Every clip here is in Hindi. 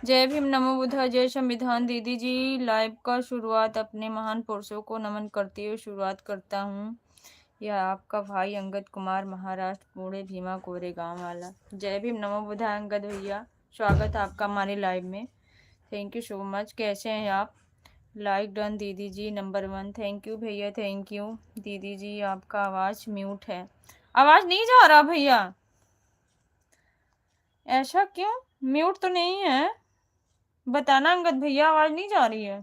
जय भीम, नमो बुद्धाय, जय संविधान। दीदी जी, लाइव का शुरुआत अपने महान पुरुषों को नमन करते हुए शुरुआत करता हूँ। यह आपका भाई अंगद कुमार, महाराष्ट्र, पुणे भीमा कोरे गांव वाला। जय भीम, नमो बुद्धाय अंगद भैया, स्वागत है आपका हमारे लाइव में। Thank you so much. कैसे हैं आप? लाइक डन दीदी जी, नंबर 1। थैंक यू भैया, थैंक यू। दीदी जी, आपका आवाज़ म्यूट है। आवाज़ नहीं जा रहा भैया? ऐसा क्यों? म्यूट तो नहीं है, बताना अंगद भैया, आवाज़ नहीं जा रही है।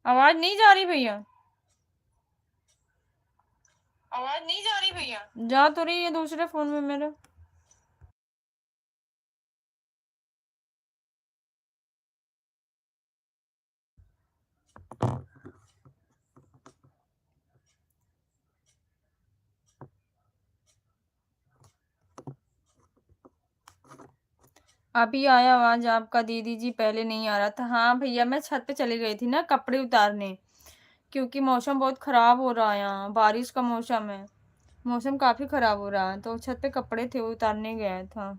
आवाज नहीं जा रही भैया? आवाज नहीं जा रही भैया? जा तो रही है दूसरे फोन में मेरे। अभी आया आवाज आपका दीदी जी, पहले नहीं आ रहा था। हाँ भैया, मैं छत पे चली गई थी ना कपड़े उतारने, क्योंकि मौसम बहुत खराब हो रहा है, यहाँ बारिश का मौसम है। मौसम काफी खराब हो रहा है, तो छत पे कपड़े थे, उतारने गया था।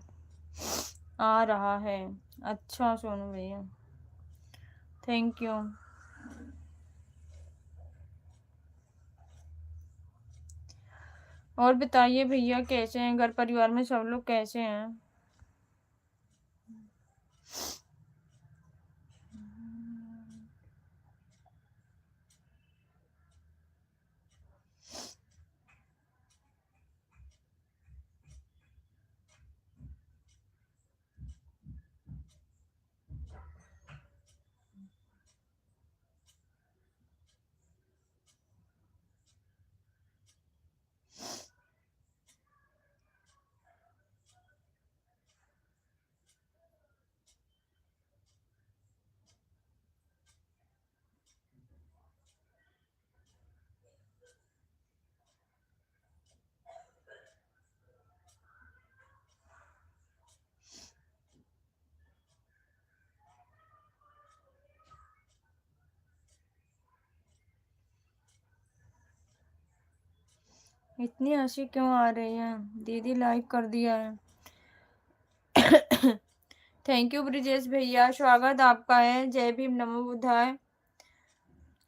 आ रहा है। अच्छा सोनू भैया, थैंक यू। और बताइए भैया, कैसे हैं? घर परिवार में सब लोग कैसे हैं? इतनी हंसी क्यों आ रही है? दीदी लाइक कर दिया है। थैंक यू ब्रिजेश भैया, स्वागत आपका है। जय भीम, नमो बुद्धाय।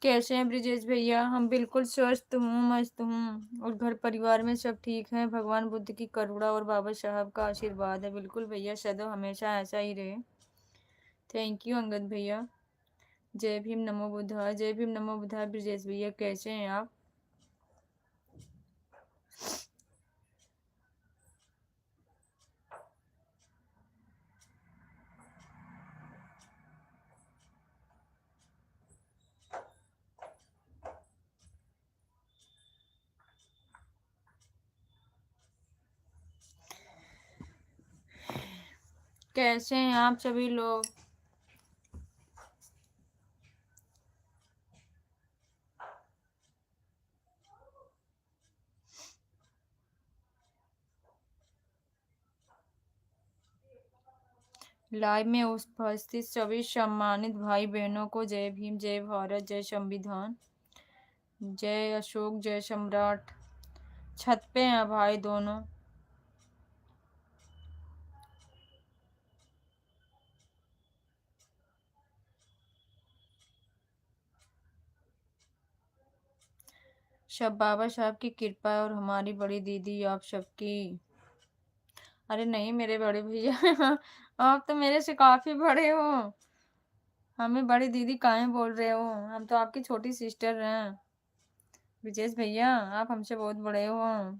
कैसे हैं ब्रिजेश भैया? हम बिल्कुल स्वस्थ हूँ, मस्त हूँ, और घर परिवार में सब ठीक है। भगवान बुद्ध की करुणा और बाबा साहब का आशीर्वाद है। बिल्कुल भैया, सदैव हमेशा ऐसा ही रहे। थैंक यू अंगद भैया। जय भीम, नमो बुद्धाय, जय भीम, नमो बुद्धाय। ब्रिजेश भैया, कैसे हैं आप? कैसे हैं आप सभी लोग? लाइव में उपस्थित सभी सम्मानित भाई बहनों को जय भीम, जय भारत, जय संविधान, जय अशोक, जय सम्राट। छत पे हैं भाई दोनों। सब बाबा साहब की कृपा है, और हमारी बड़ी दीदी आप सबकी। अरे नहीं मेरे बड़े भैया, आप तो मेरे से काफी बड़े हो। हमें बड़ी दीदी काहे बोल रहे हो? हम तो आपकी छोटी सिस्टर हैं। विजेश भैया, आप हमसे बहुत बड़े हो।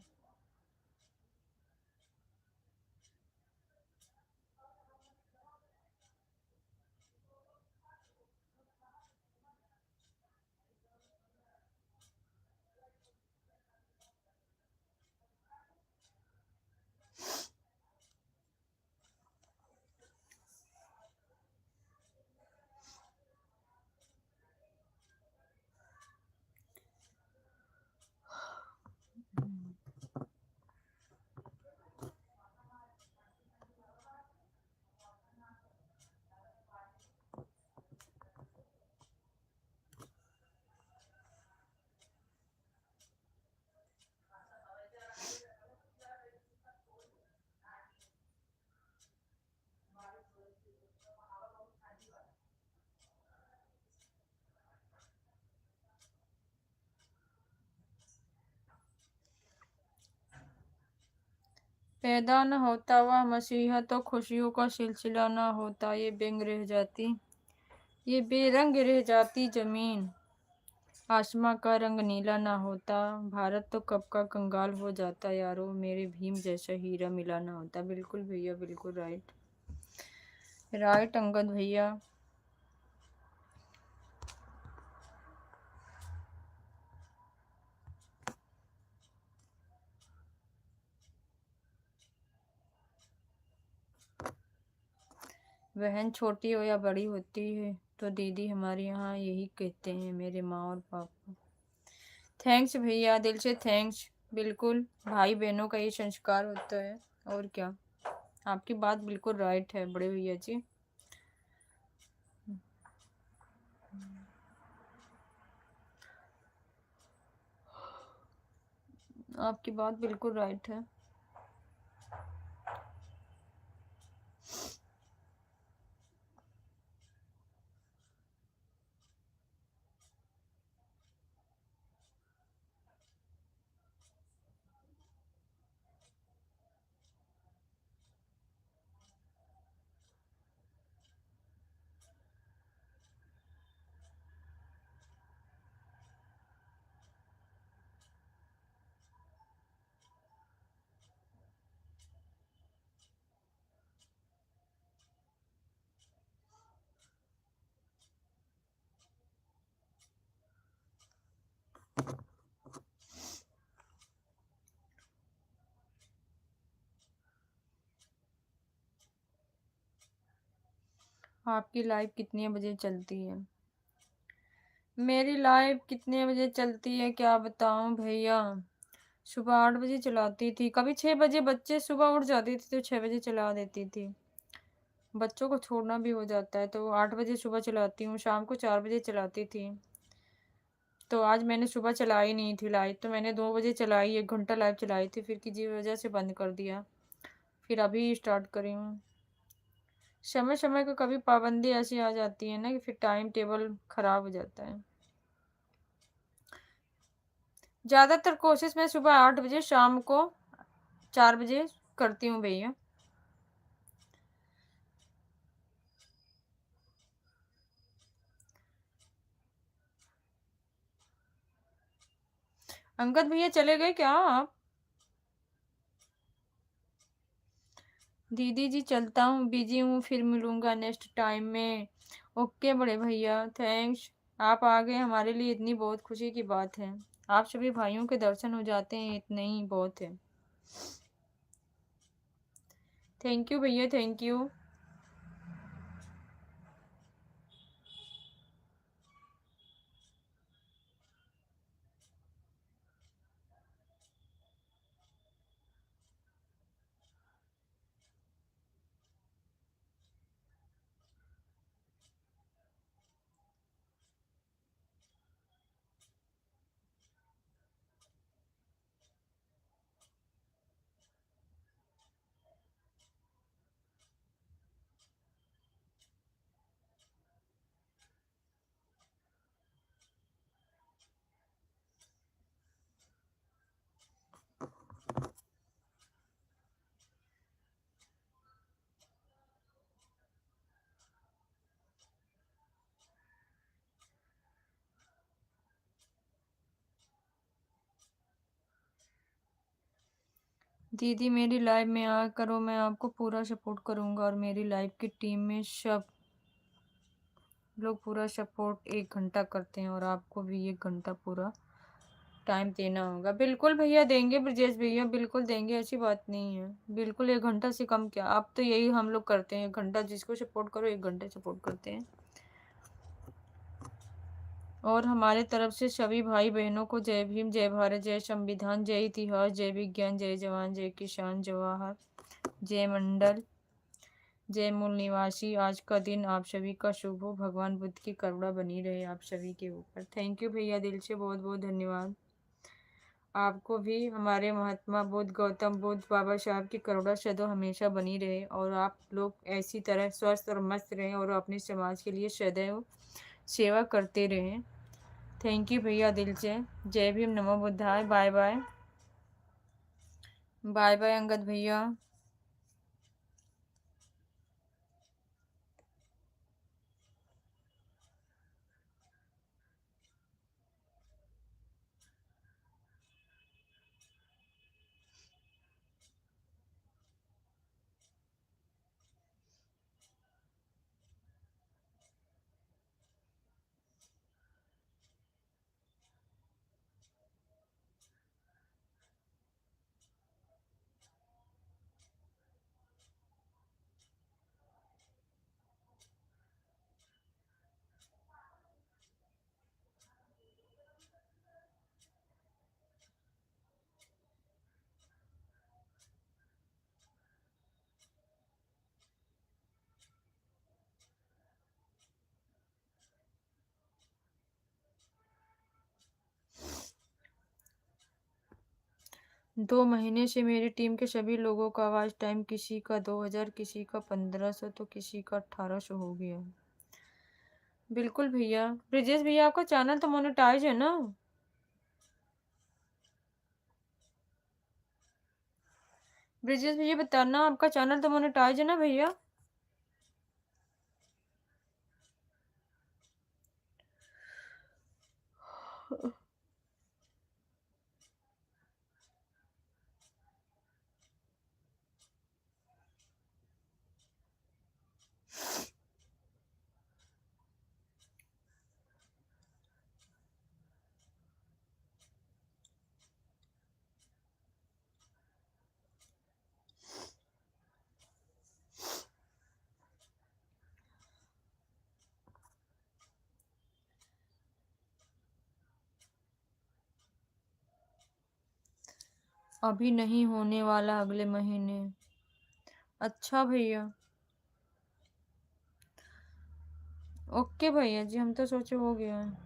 पैदा न होता वह मसीहा तो खुशियों का सिलसिला न होता, ये बेरंग रह जाती जमीन, आसमां का रंग नीला ना होता, भारत तो कब का कंगाल हो जाता यारो, मेरे भीम जैसा हीरा मिला ना होता। बिल्कुल भैया, बिल्कुल राइट, राइट अंगद भैया। बहन छोटी हो या बड़ी होती है तो दीदी हमारे यहाँ यही कहते हैं मेरे माँ और पापा। थैंक्स भैया, दिल से थैंक्स। बिल्कुल, भाई बहनों का ये संस्कार होता है, और क्या। आपकी बात बिल्कुल राइट है बड़े भैया जी। आपकी बात बिल्कुल राइट है। आपकी लाइव कितने बजे चलती है? मेरी लाइव कितने बजे चलती है क्या बताऊं भैया। सुबह 8 बजे चलाती थी, कभी 6 बजे, बच्चे सुबह उठ जाती थी तो 6 बजे चला देती थी। बच्चों को छोड़ना भी हो जाता है तो 8 बजे सुबह चलाती हूँ, शाम को 4 बजे चलाती थी। तो आज मैंने सुबह चलाई नहीं थी लाइव, तो मैंने 2 बजे चलाई, 1 घंटा लाइव चलाई थी, फिर किसी वजह से बंद कर दिया, फिर अभी स्टार्ट करी हूँ। समय समय का कभी पाबंदी ऐसी आ जाती है ना कि फिर टाइम टेबल खराब हो जाता है। ज़्यादातर कोशिश मैं सुबह 8 बजे, शाम को 4 बजे करती हूँ भैया। अंगद भैया चले गए क्या आप? दीदी जी चलता हूँ, बिजी हूँ, फिर मिलूंगा नेक्स्ट टाइम में। ओके बड़े भैया, थैंक्स। आप आ गए हमारे लिए इतनी बहुत खुशी की बात है। आप सभी भाइयों के दर्शन हो जाते हैं, इतने ही बहुत है। थैंक यू भैया, थैंक यू। दीदी मेरी लाइव में आ करो, मैं आपको पूरा सपोर्ट करूंगा, और मेरी लाइव की टीम में सब लोग पूरा सपोर्ट 1 घंटा करते हैं, और आपको भी 1 घंटा पूरा टाइम देना होगा। बिल्कुल भैया देंगे, ब्रजेश भैया बिल्कुल देंगे, ऐसी बात नहीं है। बिल्कुल 1 घंटा से कम क्या, अब तो यही हम लोग करते हैं, 1 घंटा जिसको सपोर्ट करो 1 घंटे सपोर्ट करते हैं। और हमारे तरफ से सभी भाई बहनों को जय भीम, जय भारत, जय संविधान, जय इतिहास, जय विज्ञान, जय जवान, जय किसान, जवाहर, जय मंडल, जय मूल निवासी। आज का दिन आप सभी का शुभ हो, भगवान बुद्ध की करुणा बनी रहे आप सभी के ऊपर। थैंक यू भैया, दिल से बहुत बहुत धन्यवाद। आपको भी हमारे महात्मा बुद्ध, गौतम बुद्ध, बाबा साहब की करुणा सदैव हमेशा बनी रहे, और आप लोग ऐसी तरह स्वस्थ और मस्त रहें, और अपने समाज के लिए सदैव सेवा करते रहें। थैंक यू भैया, दिल से। जय भीम, नमो बुद्धाय, bye bye. Bye bye Angad भैया। 2 महीने से मेरी टीम के सभी लोगों का वॉच टाइम किसी का 2000, किसी का 1500 तो किसी का 1800 हो गया। बिल्कुल भैया। ब्रिजेश भैया आपका चैनल तो मोनेटाइज है ना? ब्रिजेश भैया बताना, आपका चैनल तो मोनेटाइज है ना भैया? अभी नहीं, होने वाला अगले महीने। अच्छा भैया। ओके भैया जी, हम तो सोचे हो गया है।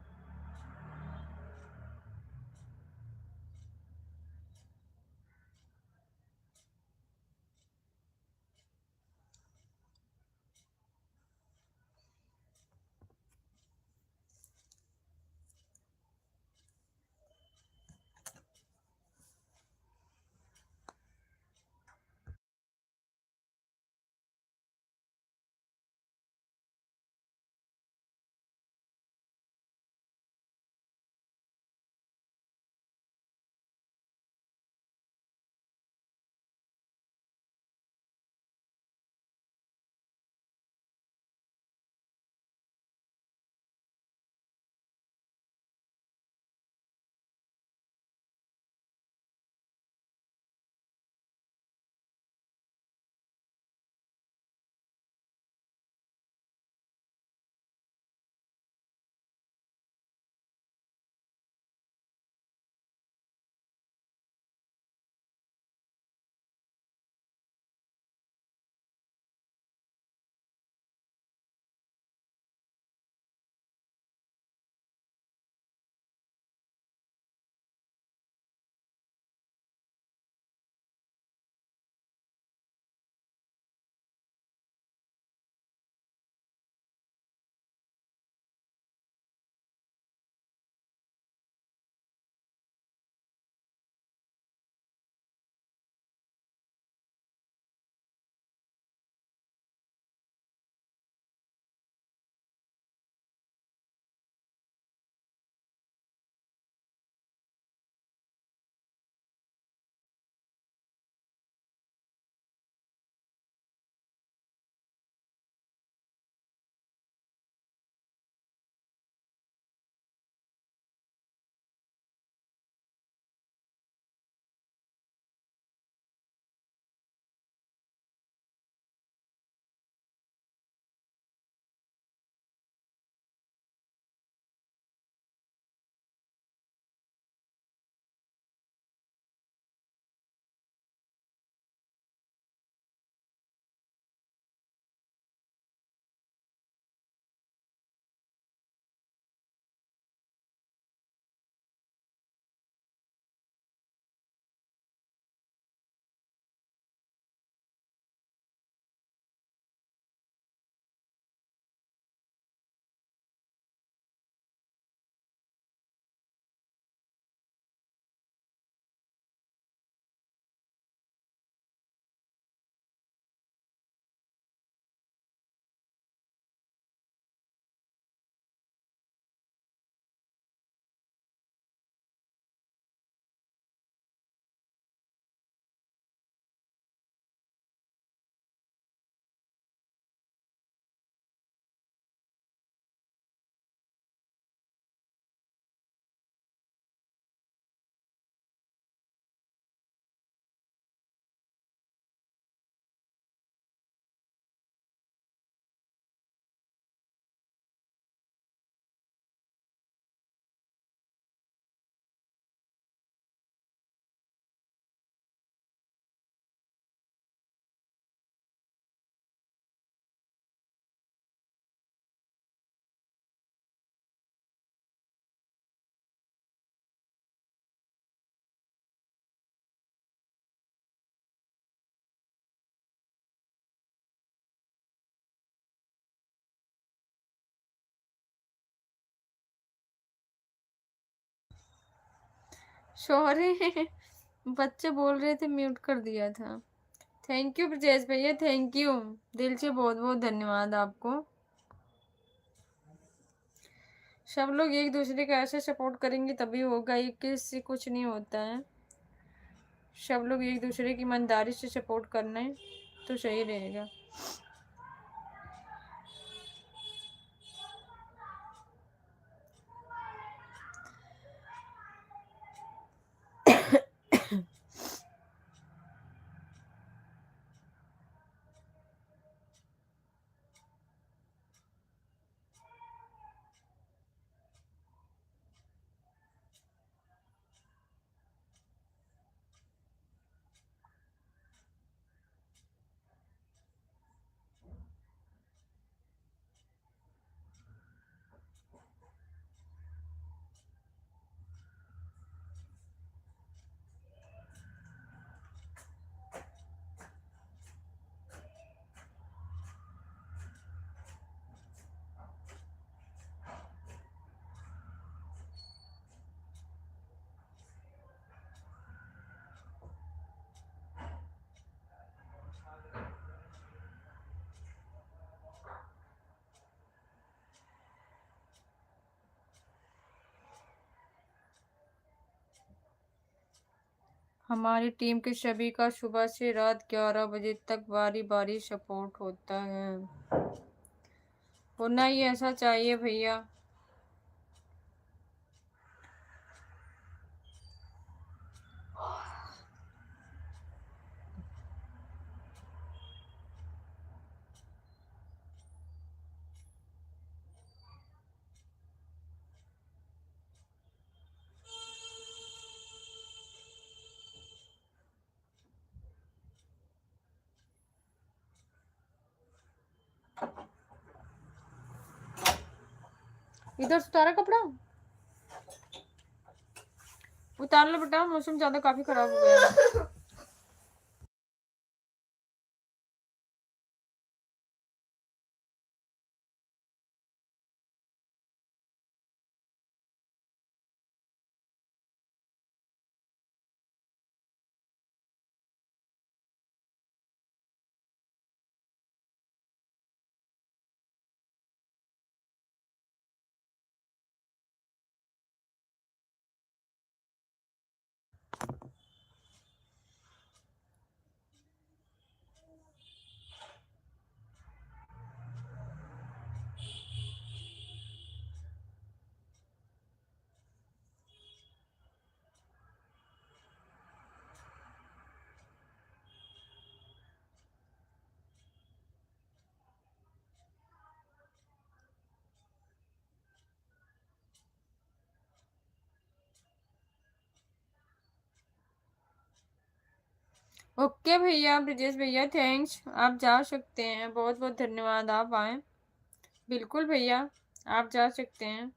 सॉरी। बच्चे बोल रहे थे, म्यूट कर दिया था। थैंक यू ब्रजेश भैया, थैंक यू। दिल से बहुत बहुत धन्यवाद आपको। सब लोग एक दूसरे का ऐसे सपोर्ट करेंगे तभी होगा, एक किसी से कुछ नहीं होता है। सब लोग एक दूसरे की ईमानदारी से सपोर्ट करना है तो सही रहेगा। हमारी टीम के सभी का सुबह से रात 11 बजे तक बारी बारी सपोर्ट होता है। होना ही ऐसा चाहिए भैया। इधर से उतारा कपड़ा, उतार लो बेटा, मौसम ज्यादा काफी खराब हो गया है। ओके भैया, ब्रजेश भैया थैंक्स, आप जा सकते हैं। बहुत बहुत धन्यवाद, आप आए। बिल्कुल भैया, आप जा सकते हैं।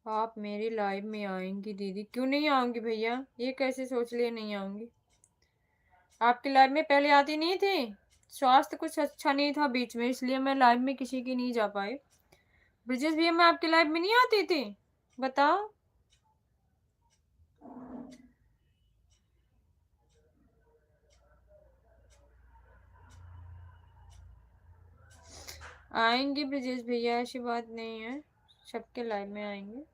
आप मेरी लाइव में आएंगी दीदी? क्यों नहीं आऊंगी भैया, ये कैसे सोच लिए नहीं आऊंगी? आपकी लाइव में पहले आती नहीं थी, स्वास्थ्य कुछ अच्छा नहीं था बीच में, इसलिए मैं लाइव में किसी की नहीं जा पाई। ब्रिजेश भैया, मैं आपकी लाइव में नहीं आती थी, बताओ। आएंगे ब्रिजेश भैया, ऐसी बात नहीं है, सबके लाइव में आएंगे।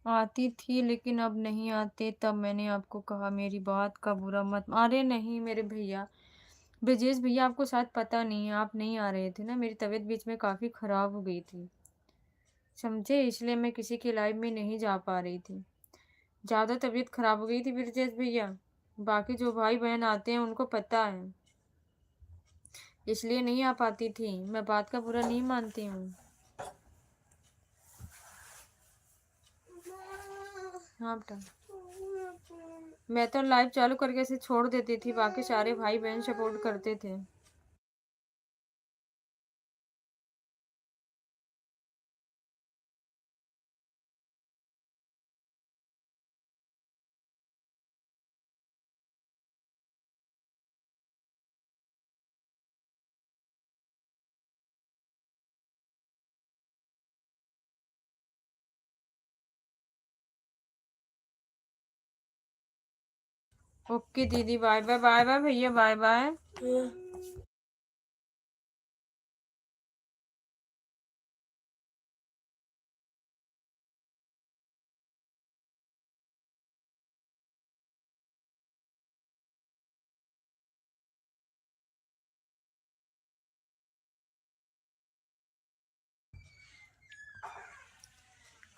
आती थी लेकिन अब नहीं आते, तब मैंने आपको कहा मेरी बात का बुरा मत। अरे नहीं मेरे भैया, ब्रजेश भैया, आपको शायद पता नहीं है, आप नहीं आ रहे थे ना, मेरी तबीयत बीच में काफ़ी ख़राब हो गई थी, समझे, इसलिए मैं किसी की लाइव में नहीं जा पा रही थी। ज़्यादा तबीयत ख़राब हो गई थी ब्रजेश भैया। बाकी जो भाई बहन आते हैं उनको पता है, इसलिए नहीं आ पाती थी। मैं बात का बुरा नहीं मानती हूँ। हाँ बेटा, मैं तो लाइव चालू करके इसे छोड़ देती थी, बाकी सारे भाई बहन सपोर्ट करते थे। ओके दीदी, बाय बाय, बाय बाय भैया, बाय बाय।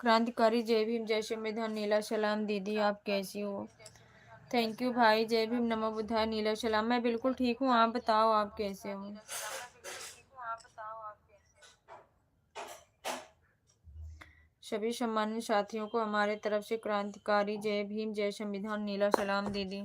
क्रांतिकारी जय भीम, जय संविधान, नीला सलाम दीदी, आप कैसी हो? थैंक यू भाई, जय भीम, नमो बुद्धाय, नीला सलाम। मैं बिल्कुल ठीक हूँ, आप बताओ आप कैसे हो? सभी सम्मानित साथियों को हमारे तरफ से क्रांतिकारी जय भीम, जय संविधान, नीला सलाम दीदी।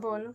बोलो।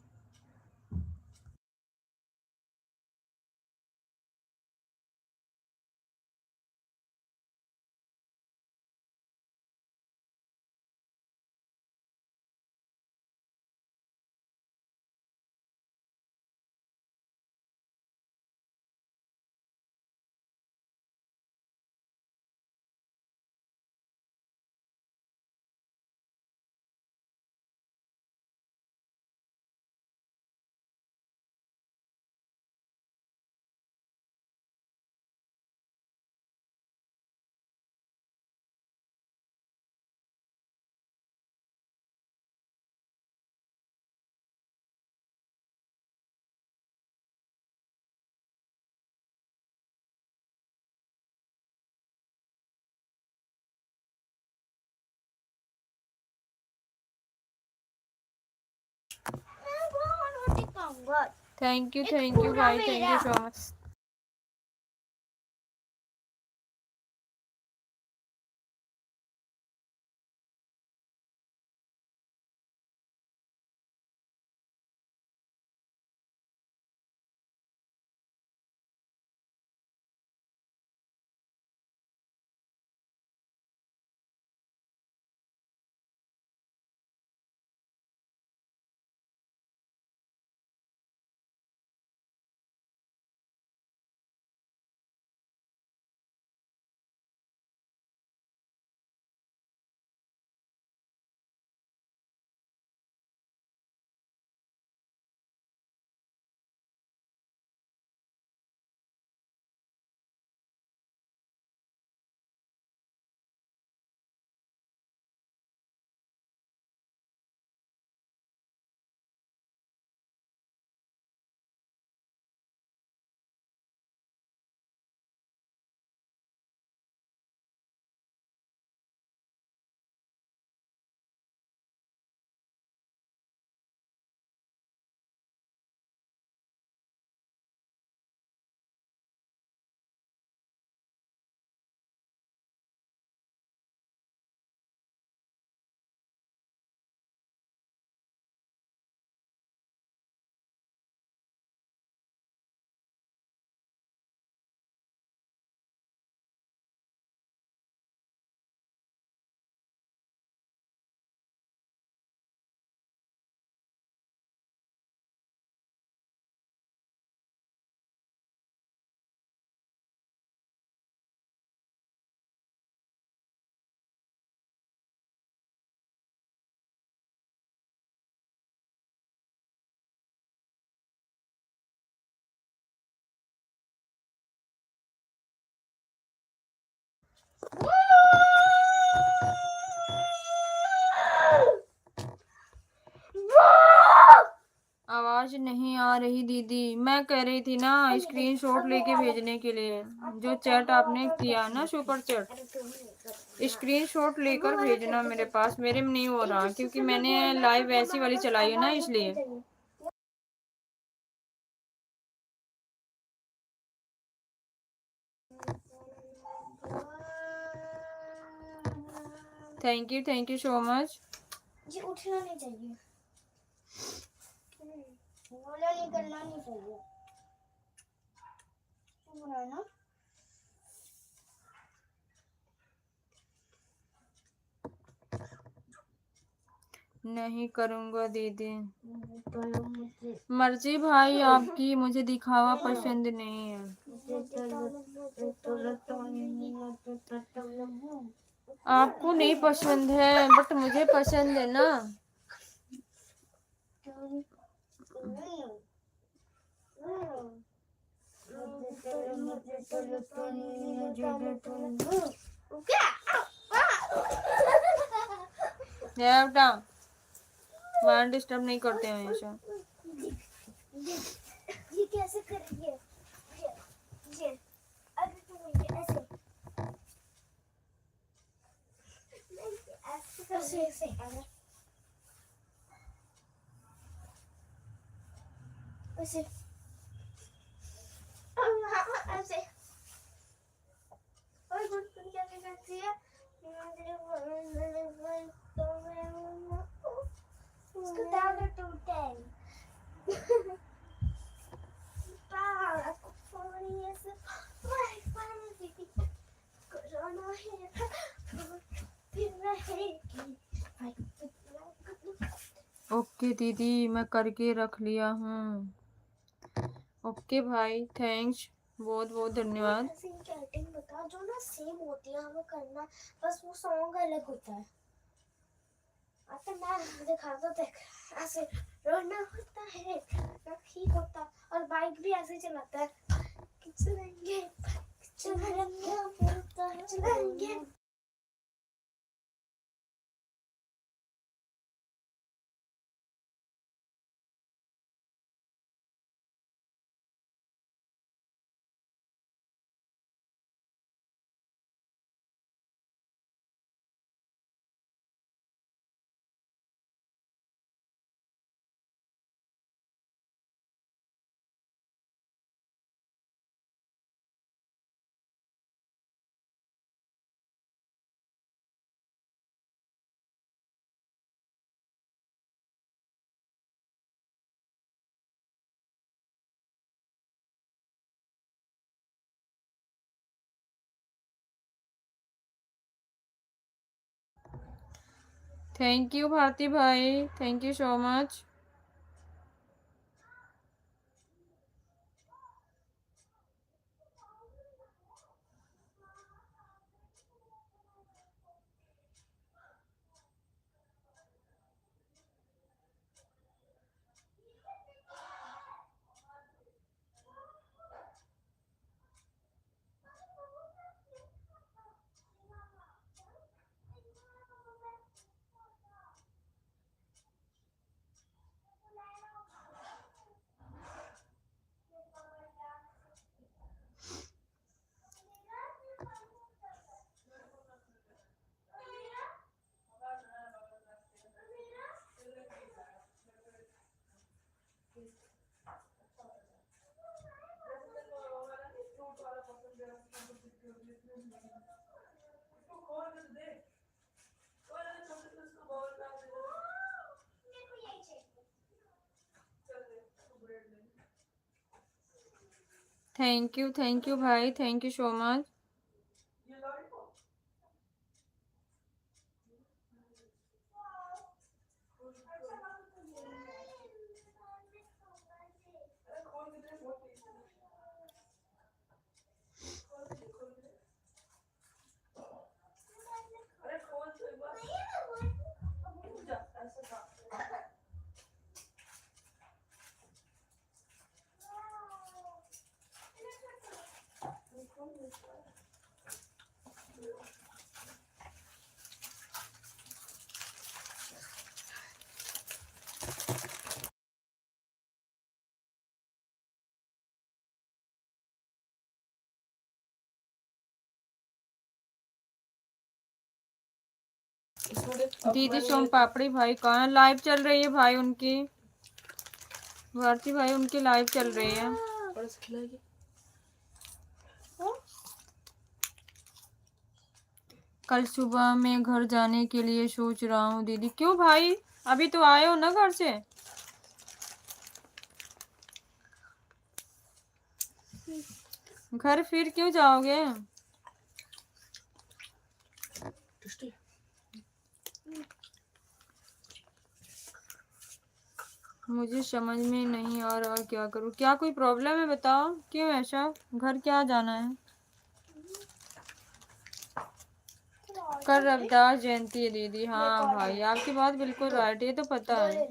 थैंक यू भाई, थैंक यू सो मच। आ रही दीदी, मैं कह रही थी ना स्क्रीनशॉट लेके भेजने के लिए। जो चैट आपने किया ना, सुपर चैट, स्क्रीनशॉट लेकर भेजना मेरे पास। मेरे में नहीं हो रहा क्योंकि मैंने लाइव ऐसी वाली चलाई है ना, इसलिए। थैंक यू सो मच जी। उठना नहीं चाहिए, बोला नहीं, करना नहीं चाहिए ना। नहीं करूँगा दीदी, मर्जी भाई आपकी, मुझे दिखावा पसंद नहीं है। आपको नहीं पसंद है बट मुझे पसंद है ना। बेटा माइंड डिस्टर्ब नहीं करते हमेशा। ये कैसे करेंगे? ये अगर तुम ये ऐसे ऐसे ऐसे ऐसे ऐसे और तुम कैसे करती है? इसको डाल दो टू 10 ओके दीदी, मैं करके रख लिया हूँ। ओके भाई, थैंक्स, बहुत बहुत धन्यवाद। बता जो ना सेम होती है हमें करना, बस वो सॉन्ग अलग होता है। आता मैं दिखा दो, देख ऐसे रोना होता है ना, ठीक होता, और बाइक भी ऐसे चलाता है। चलाएंगे चलाएंगे चलाएंगे। थैंक यू भारती भाई, thank you so much. Thank you भाई, थैंक यू सो मच। दीदी सोम पापड़ी भाई कहाँ है? लाइव चल रही है भाई उनकी, भारती भाई उनकी लाइव चल रही है। कल सुबह मैं घर जाने के लिए सोच रहा हूँ दीदी। क्यों भाई, अभी तो आए हो ना घर से? घर फिर क्यों जाओगे? मुझे समझ में नहीं आ रहा क्या करूँ। क्या कोई प्रॉब्लम है बताओ, क्यों ऐसा? घर क्या जाना है? कल रविदास जयंती है दीदी। हाँ भाई आपकी बात बिल्कुल राइट, ये तो पता है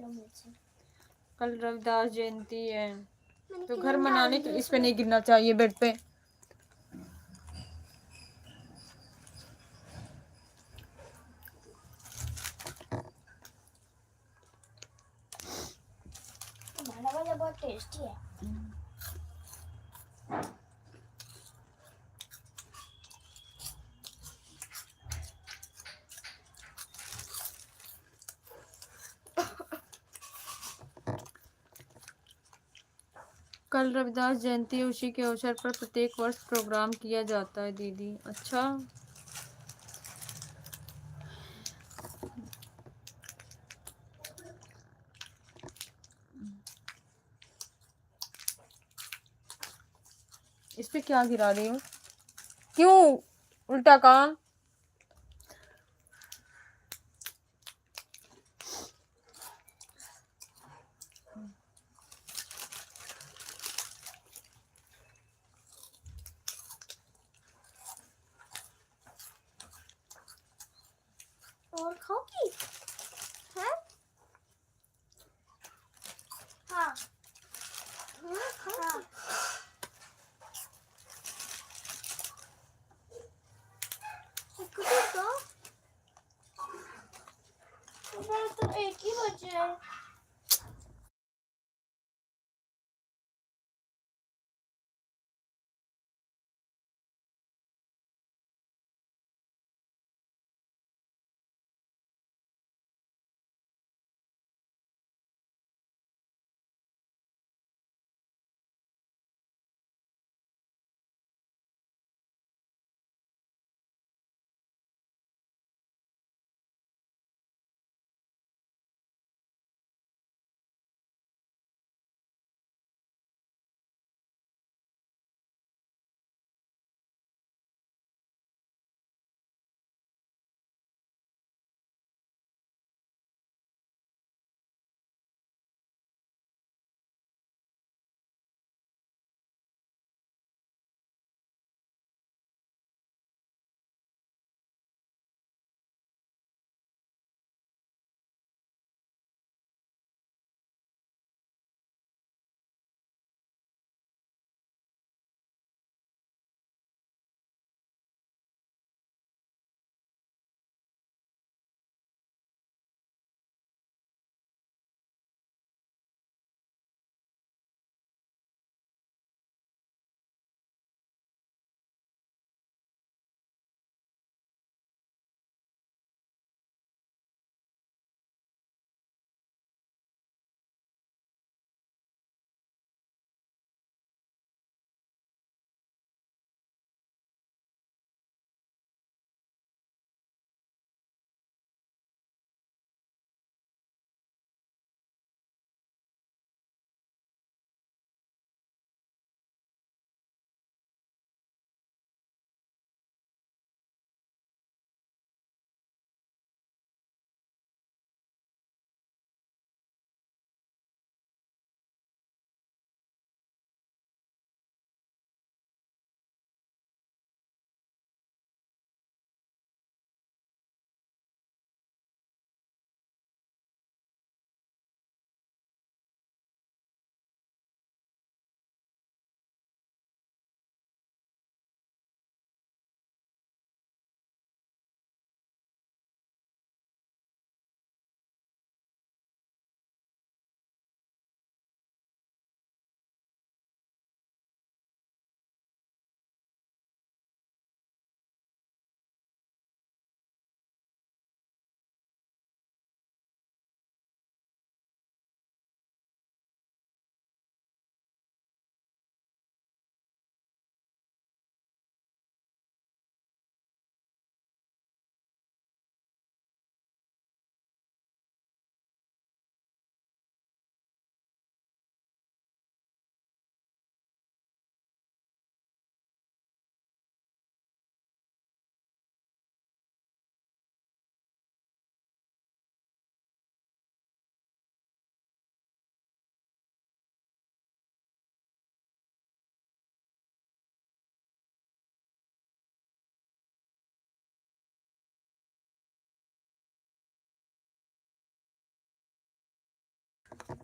कल रविदास जयंती है, तो घर मनाने के इस पे नहीं गिरना चाहिए बेड पे। तुम्हारा वाला बहुत टेस्टी है। कल रविदास जयंती है, उसी के अवसर पर प्रत्येक वर्ष प्रोग्राम किया जाता है दीदी। अच्छा, इस पे क्या गिरा रही हो? क्यों उल्टा काम? और खाओगी? हैं? हाँ। हाँ। तो एक ही बचे हैं।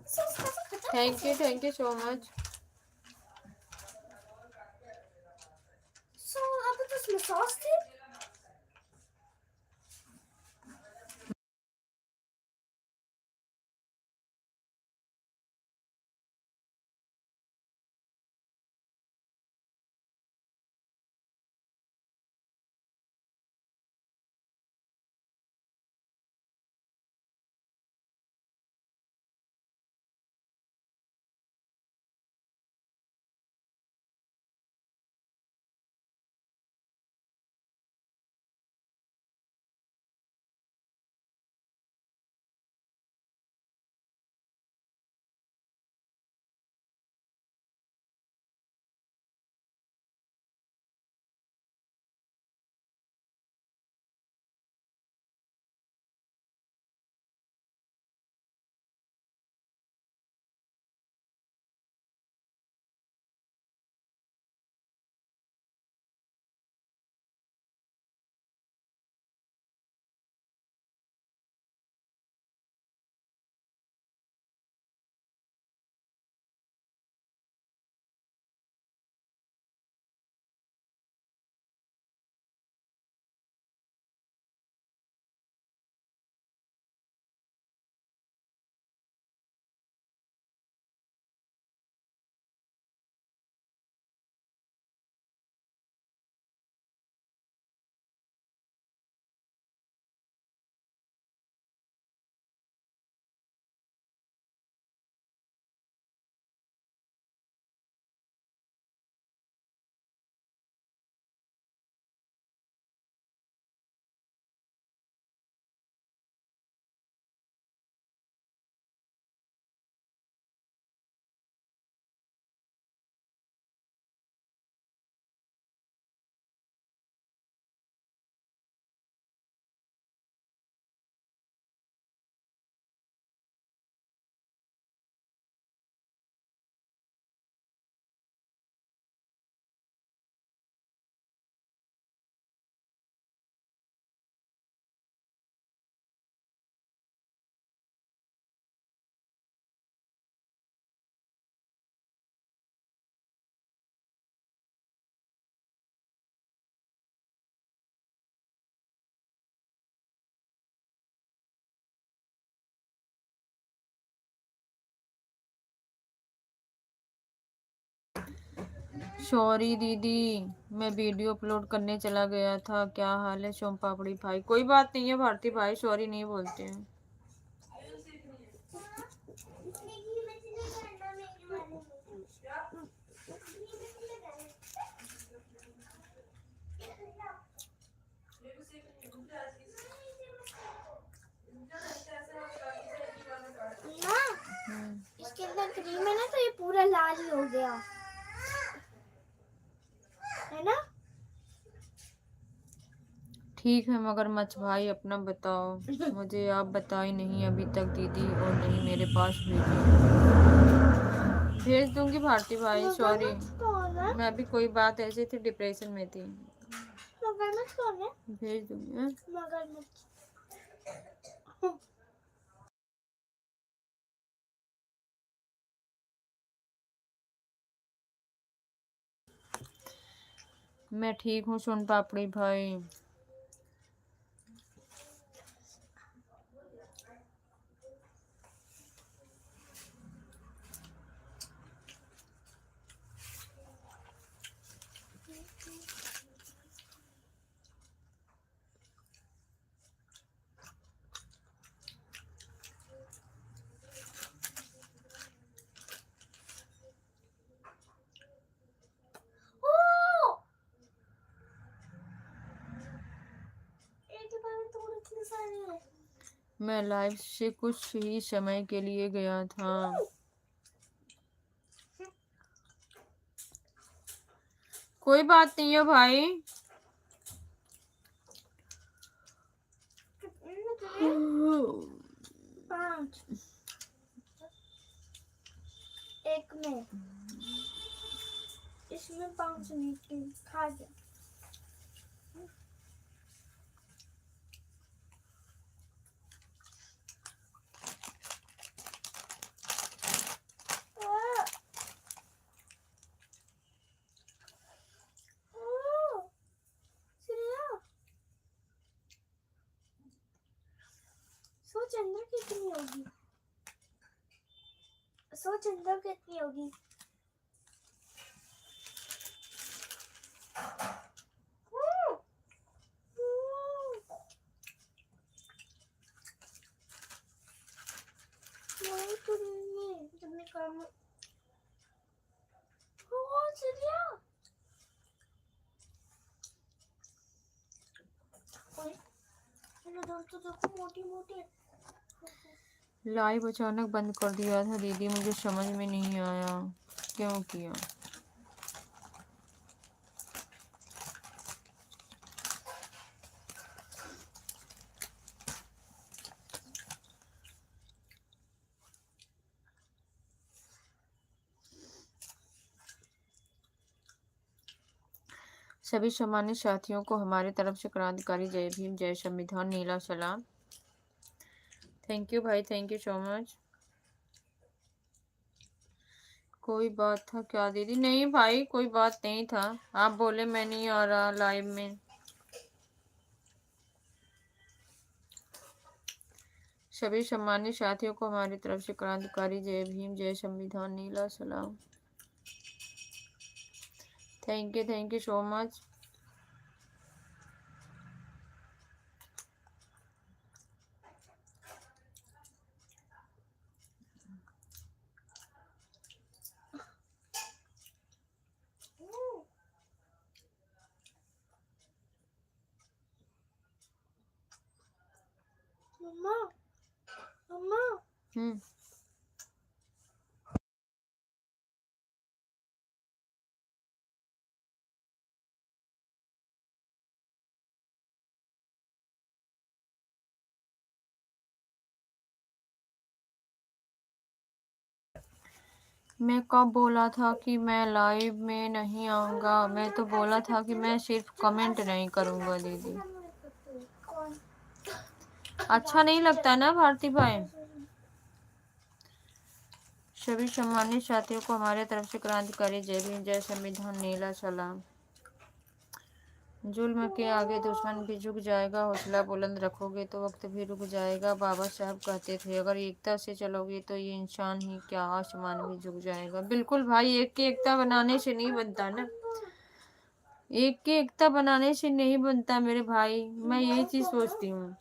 सॉस कैसे खत्म थैंक यू सो मच। सो अब तो इसमें सॉस थी। सॉरी दीदी, मैं वीडियो अपलोड करने चला गया था। क्या हाल है सोम पापड़ी भाई? कोई बात नहीं है भारती भाई, सॉरी नहीं बोलते हैं। मैगी में से नहीं करना मेरे वाले में। मैगी में से लगाना। माँ, इसके अंदर क्रीम है ना तो ये पूरा लाल ही हो गया है ना। ठीक है मगरमच्छ भाई, अपना बताओ। मुझे आप बताई नहीं अभी तक दीदी, और नहीं मेरे पास भेज दूंगी भारती भाई, सॉरी। मगरमच्छ कौन है? मैं भी कोई बात ऐसी थी, डिप्रेशन में थी। मगरमच्छ कौन है? भेज दूंगी हाँ? मगरमच्छ मैं ठीक हूँ सोन पापड़ी भाई। मैं लाइव से कुछ ही समय के लिए गया था। कोई बात नहीं है भाई। पांच एक में इसमें 5 नहीं खा गया। होगी? सोच अंदर कितनी होगी? नहीं तुमने काम चिड़िया हेलो दोस्तों, देखो मोटी मोटी। लाइव अचानक बंद कर दिया था दीदी, मुझे समझ में नहीं आया क्यों किया। सभी सम्मानित साथियों को हमारी तरफ से क्रांतिकारी जय भीम, जय संविधान, नीला सलाम। थैंक यू भाई, थैंक यू सो मच। कोई बात था क्या दीदी? नहीं भाई, कोई बात नहीं था। आप बोले मैं नहीं आ रहा लाइव में। सभी सम्मानित साथियों को हमारी तरफ से क्रांतिकारी जय भीम, जय संविधान, नीला सलाम। Thank you so much. मम्मा मम्मा मैं कब बोला था कि मैं लाइव में नहीं आऊंगा? मैं तो बोला था कि मैं सिर्फ कमेंट नहीं करूंगा दीदी। अच्छा नहीं लगता ना भारती भाई? सभी सम्मानित साथियों को हमारे तरफ से क्रांतिकारी जय भीम, जय संविधान, नीला सलाम। जुल्म के आगे दुश्मन भी झुक जाएगा, हौसला बुलंद रखोगे तो वक्त भी रुक जाएगा। बाबा साहब कहते थे अगर एकता से चलोगे तो ये इंसान ही क्या आसमान भी झुक जाएगा। बिल्कुल भाई, एक की एकता बनाने से नहीं बनता ना, एक की एकता बनाने से नहीं बनता मेरे भाई। मैं यही चीज सोचती हूँ।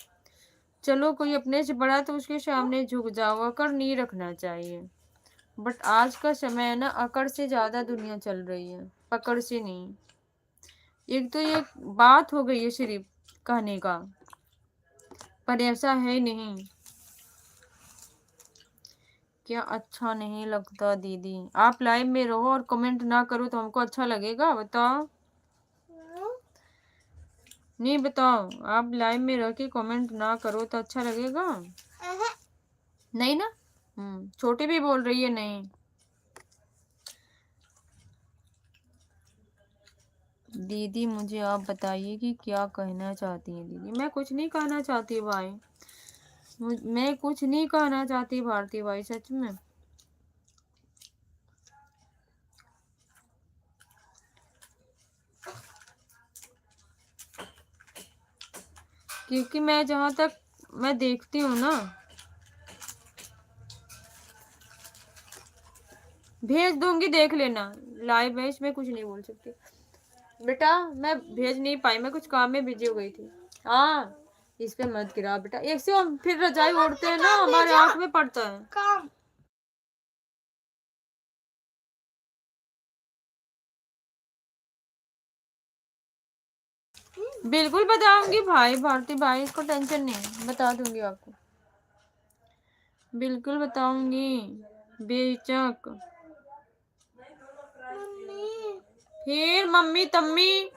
चलो कोई अपने से बड़ा तो उसके सामने झुक जाओ, अकड़ नहीं रखना चाहिए। बट आज का समय है ना, अकड़ से ज्यादा दुनिया चल रही है, पकड़ से नहीं। एक तो ये बात हो गई है सिर्फ कहने का, पर ऐसा है नहीं। क्या अच्छा नहीं लगता दीदी? आप लाइव में रहो और कमेंट ना करो तो हमको अच्छा लगेगा? बताओ, नहीं बताओ। आप लाइव में रह के कमेंट ना करो तो अच्छा लगेगा? नहीं ना। छोटी भी बोल रही है नहीं। दीदी मुझे आप बताइए कि क्या कहना चाहती हैं दीदी? मैं कुछ नहीं कहना चाहती भाई, मैं कुछ नहीं कहना चाहती भारती भाई, सच में। क्योंकि मैं जहां तक मैं देखती हूँ ना, भेज दूंगी देख लेना। लाइव है, इसमें कुछ नहीं बोल सकती बेटा। मैं भेज नहीं पाई, मैं कुछ काम में बिजी हो गई थी। हाँ, इस पे मत गिरा बेटा, एक से हम फिर रजाई ओढ़ते हैं ना, हमारे आंख में पड़ता है। काम बिल्कुल बताऊंगी भाई, भारती भाई, इसको टेंशन नहीं, बता दूंगी आपको, बिल्कुल बताऊंगी, बेचक। मम्मी फिर मम्मी तम्मी।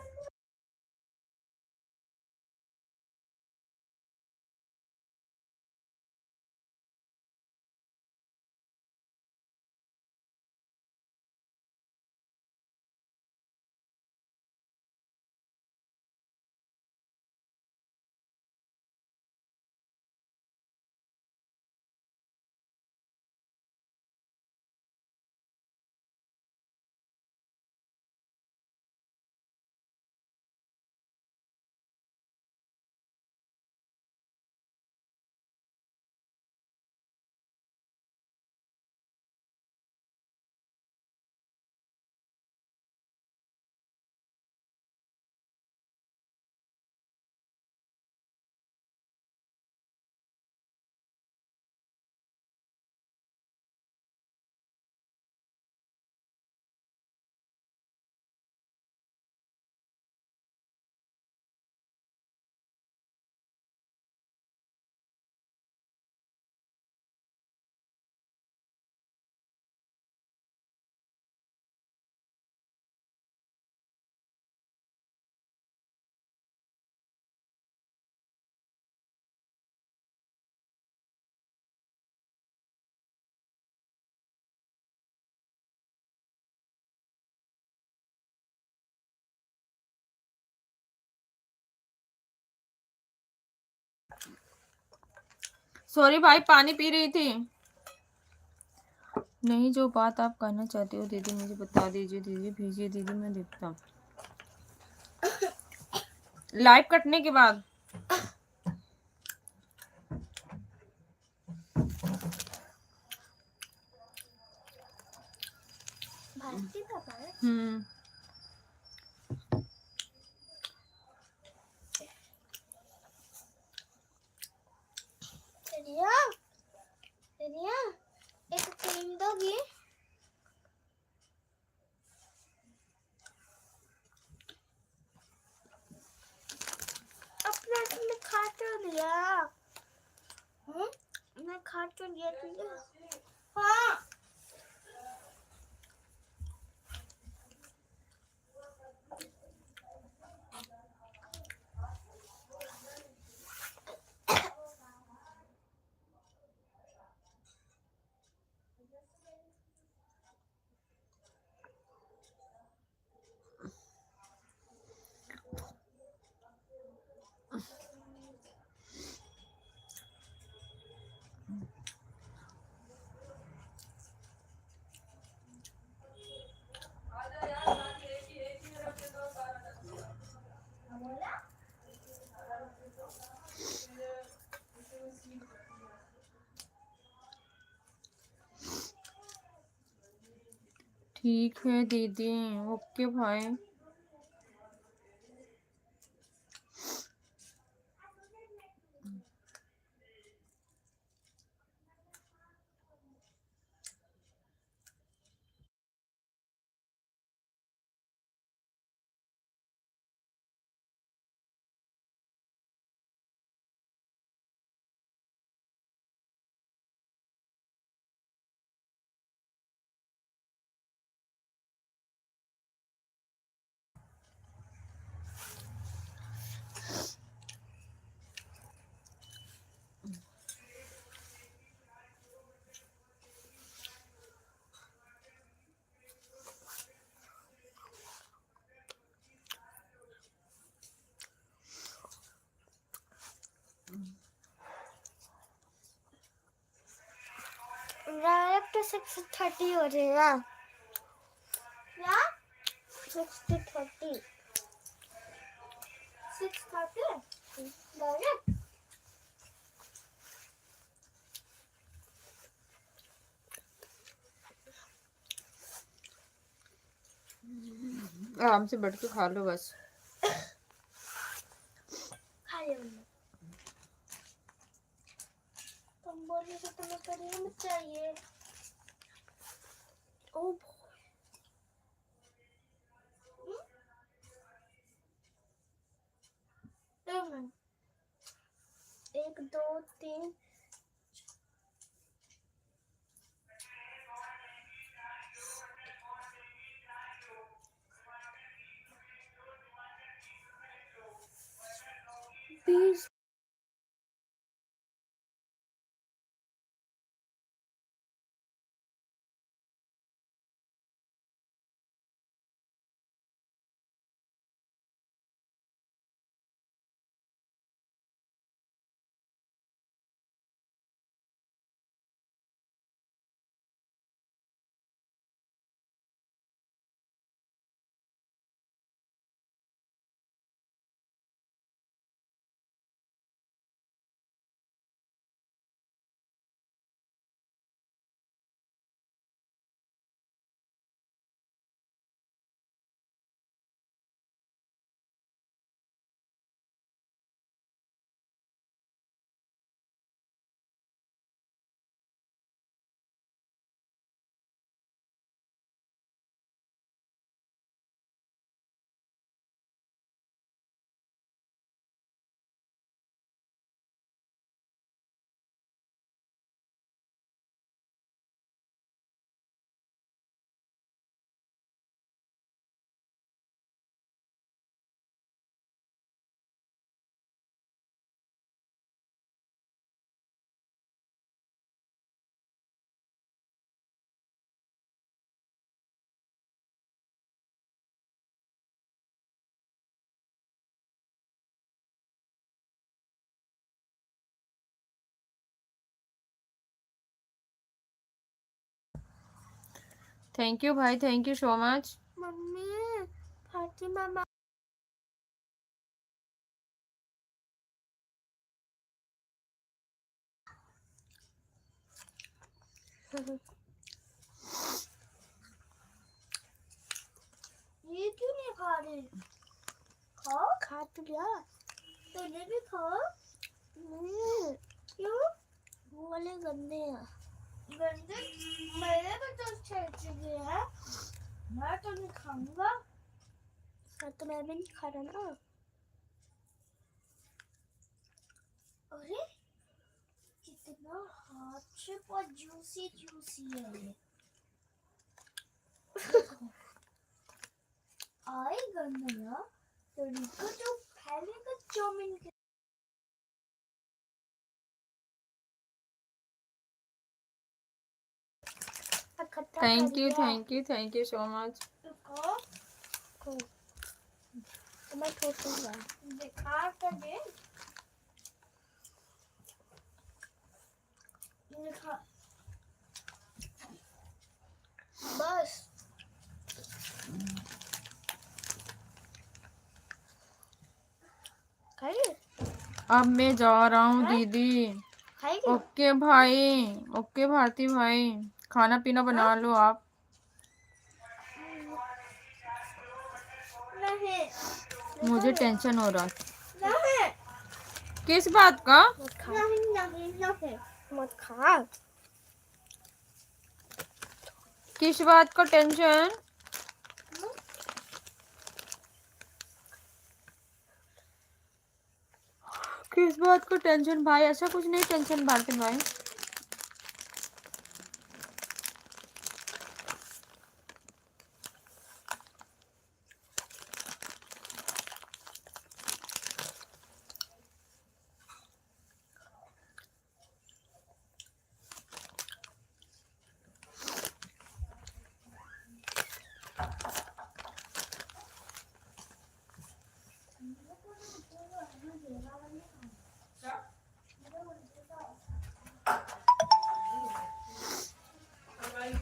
सॉरी भाई, पानी पी रही थी। नहीं, जो बात आप कहना चाहते हो दीदी मुझे बता दीजिए, दीदी भेजिए, दीदी मैं देखता हूँ लाइव कटने के बाद। भारती पापा है। रिया, रिया, एक क्रीम दोगी? अपना तुमने खा तो लिया। मैं खा तो लिया तुझे। हाँ। ठीक है दीदी, ओके भाई। डायरेक्ट 6:30 हो जाएगा। क्या? 6:30। 6:30 डायरेक्ट। आराम से बैठ के खा लो बस। खा लिया मैंने। तुम बोली तो तुम्हें क्रीम चाहिए। ओ एक दो तीन बीस थैंक यू भाई, thank you so much. Mummy Fatima मा ये क्यों नहीं खा रही? खाओ, खा तो लिया। तूने भी खाओ। क्यों? वो वाले गंदे हैं। गंदे मेरे भी तो अच्छे हैं। मैं तो नहीं खाऊंगा। हाँ तो मैं भी नहीं खा रहा ना। अरे कितना हाथ से बहुत जूसी जूसी है ये। देखो आएगा नया तरीका जो फैलेगा चाउमीन के। इकट्ठा थैंक कर यू, लिया। Thank you, thank you so much. रुको को मैं ठोकूंगा। दिखा तो दे। दिखा बस। खाइए अब मैं जा रहा हूँ दीदी। खाइए। ओके भाई, ओके भारती भाई, खाना पीना बना लो आप। नहीं मुझे टेंशन हो रहा है। नहीं किस बात का? मत खा। नहीं मत खा। किस बात का टेंशन? किस बात को टेंशन भाई? ऐसा कुछ नहीं टेंशन भारती भाई।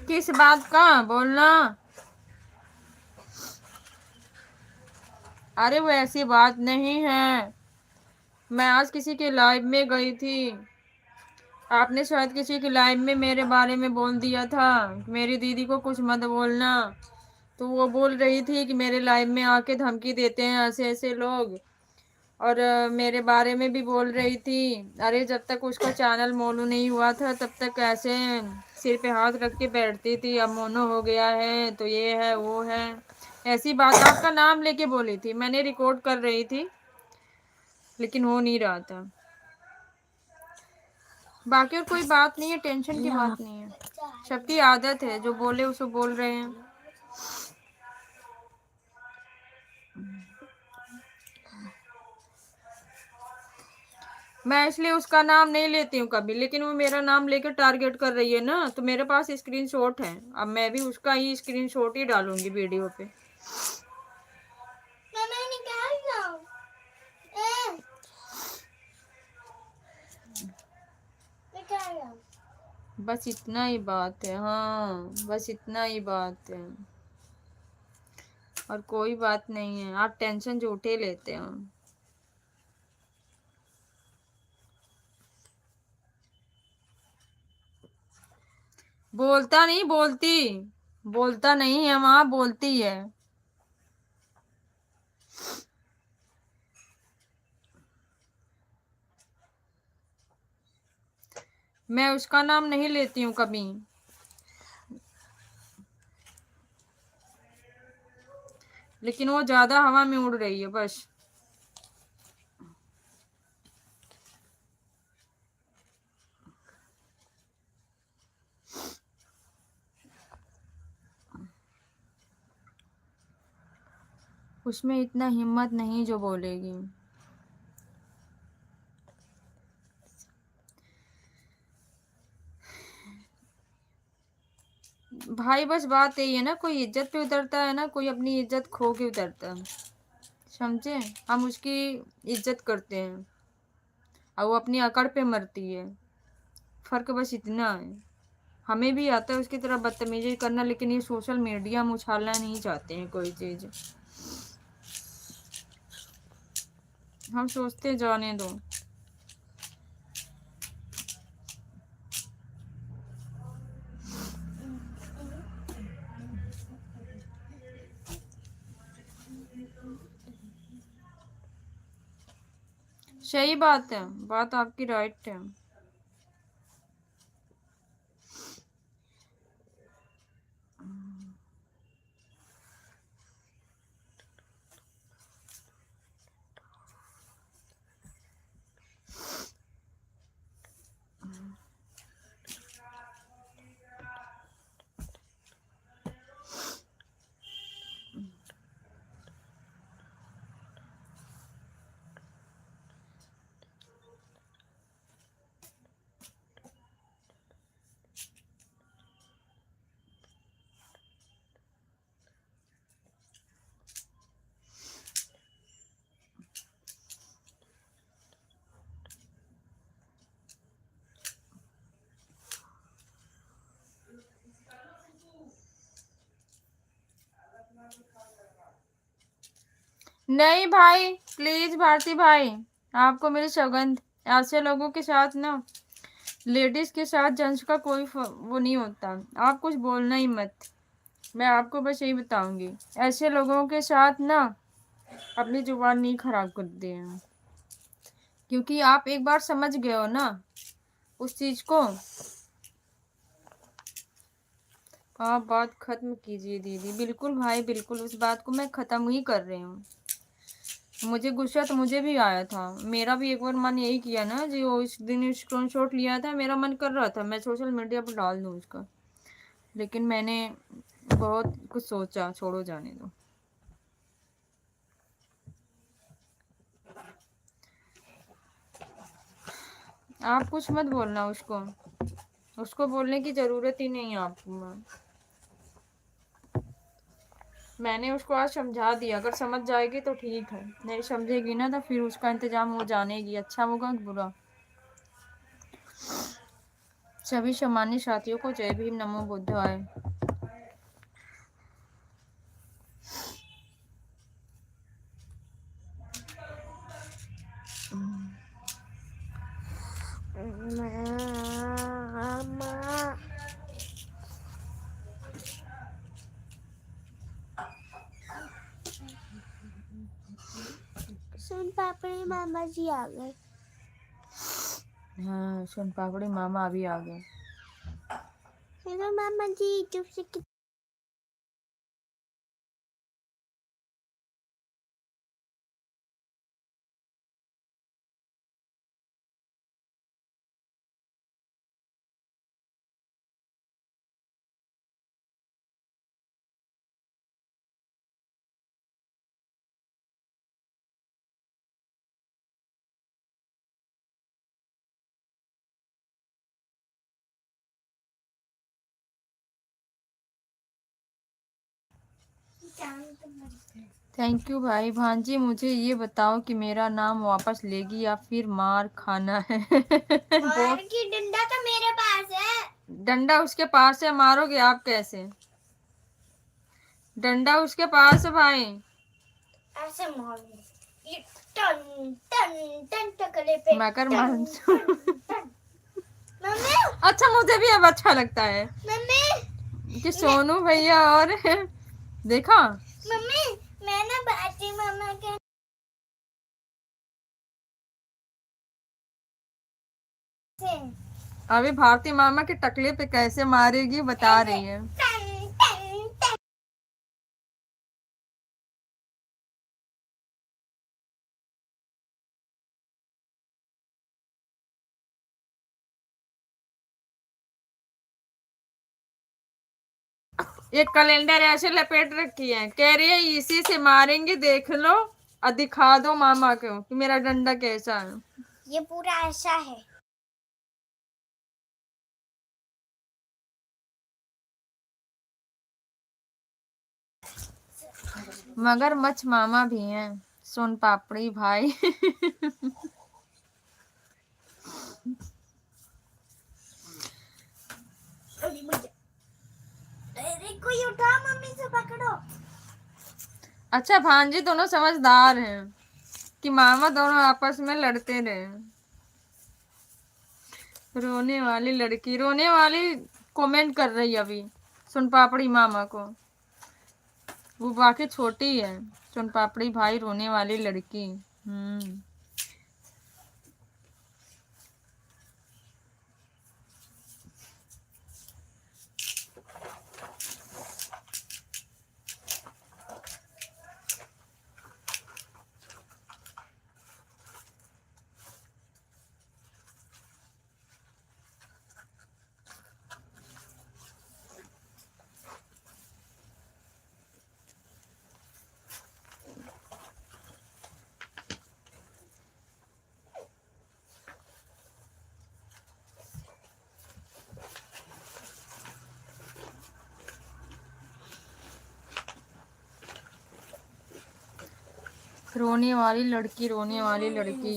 किस बात का बोलना? अरे वो ऐसी बात नहीं है। मैं आज किसी के लाइव में गई थी। आपने शायद किसी के लाइव में मेरे बारे में बोल दिया था, मेरी दीदी को कुछ मत बोलना। तो वो बोल रही थी कि मेरे लाइव में आके धमकी देते हैं ऐसे ऐसे लोग। और मेरे बारे में भी बोल रही थी। अरे जब तक उसका चैनल मोनू नहीं हुआ था तब तक ऐसे सिर पे हाथ रख के बैठती थी, अब मोनू हो गया है तो ये है वो है। ऐसी बात आपका नाम लेके बोली थी, मैंने रिकॉर्ड कर रही थी लेकिन हो नहीं रहा था। बाकी और कोई बात नहीं है, टेंशन की बात नहीं है। सबकी आदत है, जो बोले उसको बोल रहे हैं। मैं इसलिए उसका नाम नहीं लेती हूँ कभी, लेकिन वो मेरा नाम लेकर टारगेट कर रही है ना, तो मेरे पास स्क्रीनशॉट है। अब मैं भी उसका ही स्क्रीनशॉट ही डालूंगी वीडियो पे। मैं निकाल लाऊं। निकाल लाऊं। बस इतना ही बात है। हाँ बस इतना ही बात है, और कोई बात नहीं है। आप टेंशन झूठे लेते हो। बोलता नहीं, बोलती। बोलता नहीं है, वहां बोलती है। मैं उसका नाम नहीं लेती हूँ कभी, लेकिन वो ज्यादा हवा में उड़ रही है बस। उसमें इतना हिम्मत नहीं जो बोलेगी। भाई बस बात यही है ना, कोई इज्जत पे उतरता है ना, कोई अपनी इज्जत खो के उतरता है। समझे? हम उसकी इज्जत करते हैं और वो अपनी अकड़ पे मरती है। फर्क बस इतना है। हमें भी आता है उसकी तरह बदतमीजी करना, लेकिन ये सोशल मीडिया हम उछालना नहीं चाहते हैं कोई चीज। हम सोचते जाने दो। सही बात है, बात आपकी राइट है। नहीं भाई, प्लीज भारती भाई, आपको मेरी सौगंध, ऐसे लोगों के साथ ना, लेडीज के साथ जेंट्स का कोई वो नहीं होता। आप कुछ बोलना ही मत, मैं आपको बस यही बताऊंगी, ऐसे लोगों के साथ ना अपनी जुबान नहीं खराब करते हैं, क्योंकि आप एक बार समझ गए हो ना उस चीज को। आप बात खत्म कीजिए दीदी। बिल्कुल भाई, बिल्कुल, उस बात को मैं खत्म ही कर रही हूँ। मुझे गुस्सा तो मुझे भी आया था, मेरा भी एक बार मन यही किया ना जो उस दिन स्क्रीनशॉट लिया था, मेरा मन कर रहा था मैं सोशल मीडिया पर डाल दूँ उसका, लेकिन मैंने बहुत कुछ सोचा, छोड़ो जाने दो। आप कुछ मत बोलना उसको, उसको बोलने की जरूरत ही नहीं है आपको। मैंने उसको आज समझा दिया, अगर समझ जाएगी तो ठीक है, नहीं समझेगी ना तो फिर उसका इंतजाम वो जानेगी, अच्छा होगा कि बुरा। सभी सामान्य साथियों को जय भीम, नमो बुद्धाय। सुन पापड़ी मामा जी आ गए। हाँ, सुन पापड़ी मामा अभी आ गए। हेलो मामा जी, चुप से थैंक यू भाई। भांजी मुझे ये बताओ कि मेरा नाम वापस लेगी या फिर मार खाना है? मार की डंडा तो मेरे पास है। डंडा उसके पास है, मारोगे आप कैसे? डंडा उसके पास है भाई। ऐसे मारूंगी, ये टन टन टन टकले पे मगर टन टन टन। मम्मी, अच्छा, मुझे भी अब अच्छा लगता है मम्मी कि सोनू भैया और देखा। मम्मी, मैं ना भारती मामा के अभी भारती मामा के टकले पे कैसे मारेगी बता रही है। टन टन टन। एक कैलेंडर ऐसे लपेट रखी है, कह रही है इसी से मारेंगे, देख लो और दिखा दो मामा को कि मेरा डंडा कैसा है। ये पूरा ऐसा है। मगरमच्छ मामा भी हैं, सोन पापड़ी भाई। अच्छा भांजी दोनों समझदार हैं कि मामा दोनों आपस में लड़ते रहे। रोने वाली लड़की, रोने वाली कमेंट कर रही है अभी सुन पापड़ी मामा को। वो बाकी छोटी है, सुन पापड़ी भाई रोने वाली लड़की। रोने वाली लड़की, रोने वाली लड़की।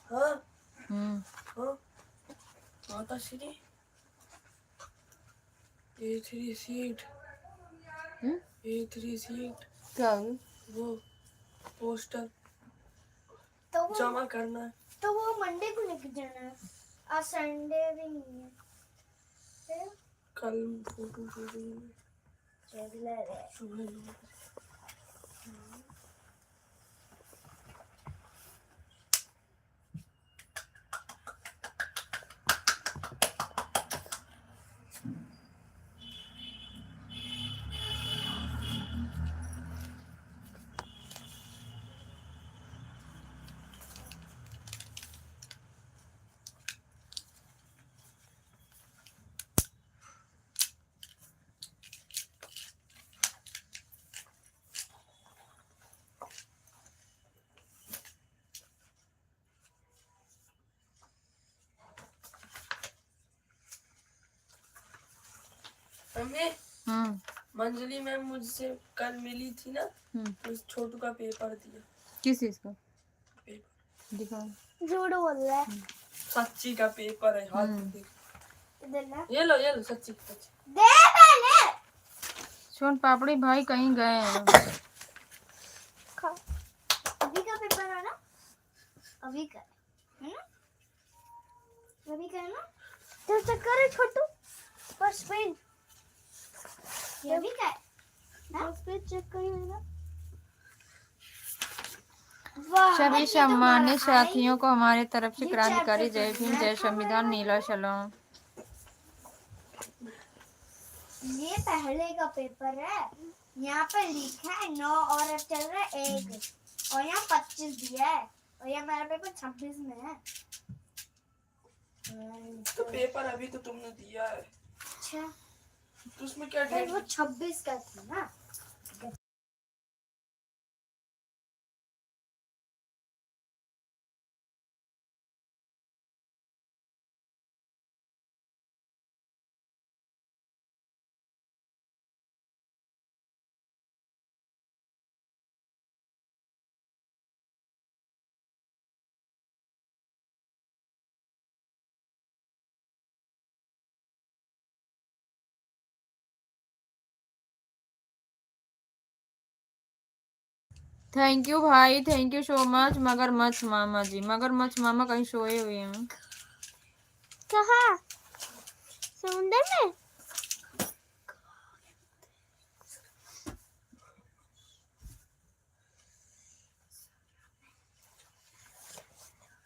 हाँ हम्म हाँ माता श्री A3 सीट हम्म? A3 सीट क्या हुई? वो पोस्टर तो वो जमा करना है। तो वो मंडे को लेके जाना है, आज संडे भी नहीं है। फिर कल फोटो शूटिंग रेगुलर है। सुबह 9 बजे। मम्मी हम्म मंजली मैम मुझसे कल मिली थी ना, उस छोटू का पेपर दिया। किस चीज का पेपर दिखाओ? झूठ बोल रहा है। सच्ची का पेपर है, हाथ में देख। इधर ना ये लो सच्ची सच्ची। दे पहले। सोन पापड़ी भाई कहीं गए हैं। खा। अभी का पेपर है ना, अभी का है ना, अभी का है ना। तो चक्कर है छोटू, बस पेन ये भी का है, बस पे चेक करिएगा। सभी सम्मानित साथियों को हमारे तरफ से क्रांतिकारी जय भीम, जय संविधान, नीला सलाम। ये पहले का पेपर है, यहाँ पे लिखा है 9 और अब चल रहा है 1 और यहाँ 25 दिया है और यहाँ मेरा पेपर 26 में है। तो पेपर अभी तो तुमने दिया है। अच्छा तो उसमें क्या फिर डेट वो 26 का था ना। थैंक यू भाई, थैंक यू सो मच। मगरमच्छ मामा जी, मगरमच्छ मामा कहीं सोए हुए हैं। कहाँ? समुंदर में?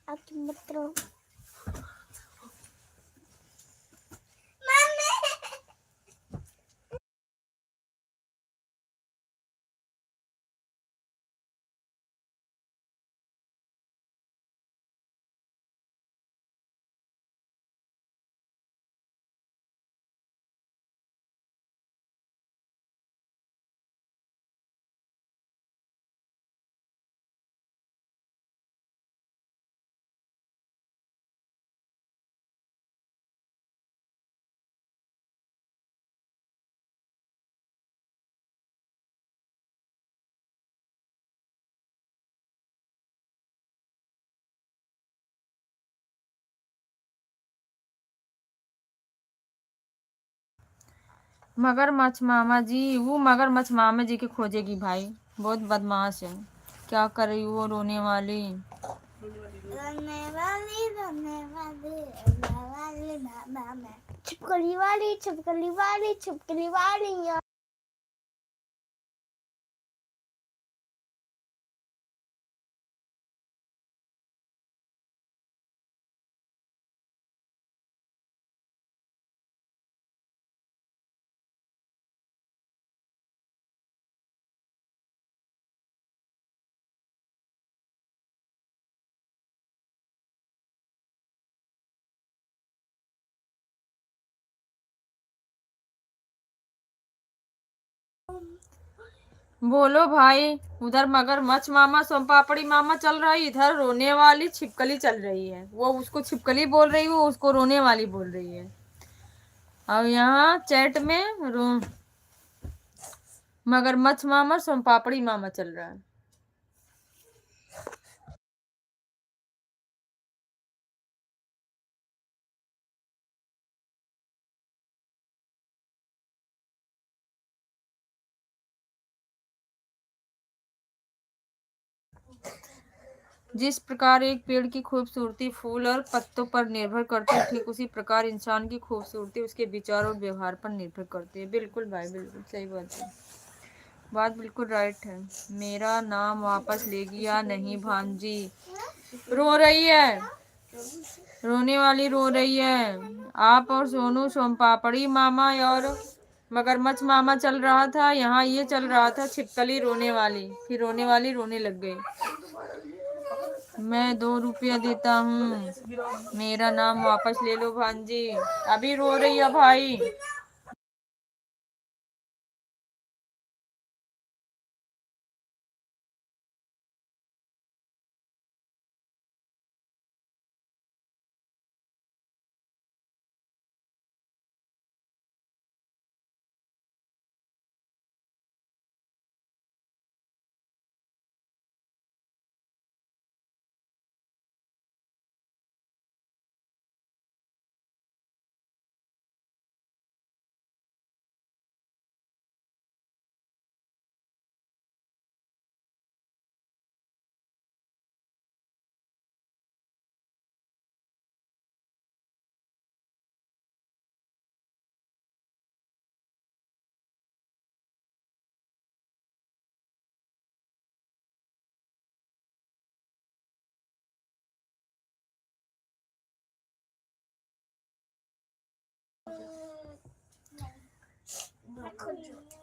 अब तुम मत रहो। मगरमच्छ मामा जी, वो मगरमच्छ मामा जी के खोजेगी भाई, बहुत बदमाश है। क्या कर रही वो रोने वाली? रोने वाली रोने वाली रोने वाली मामा मैं, छिपकली वाली छिपकली वाली छिपकली वाली यार। बोलो भाई, उधर मगरमच्छ मामा सोम पापड़ी मामा चल रहा है, इधर रोने वाली छिपकली चल रही है। वो उसको छिपकली बोल रही है, वो उसको रोने वाली बोल रही है। अब यहाँ चैट में मगरमच्छ मामा सोम पापड़ी मामा चल रहा है। जिस प्रकार एक पेड़ की खूबसूरती फूल और पत्तों पर निर्भर करती है, ठीक उसी प्रकार इंसान की खूबसूरती उसके विचार और व्यवहार पर निर्भर करती है। बिल्कुल भाई, बिल्कुल सही बात है, बात बिल्कुल राइट है। मेरा नाम वापस लेगी या नहीं भांजी? रो रही है, रोने वाली रो रही है। आप और सोनू सोम पापड़ी मामा और मगरमच्छ मामा चल रहा था, यहाँ ये चल रहा था छिपकली रोने वाली, फिर रोने वाली रोने लग गई। मैं 2 रुपया देता हूँ, मेरा नाम वापस ले लो भांजी। अभी रो रही है भाई।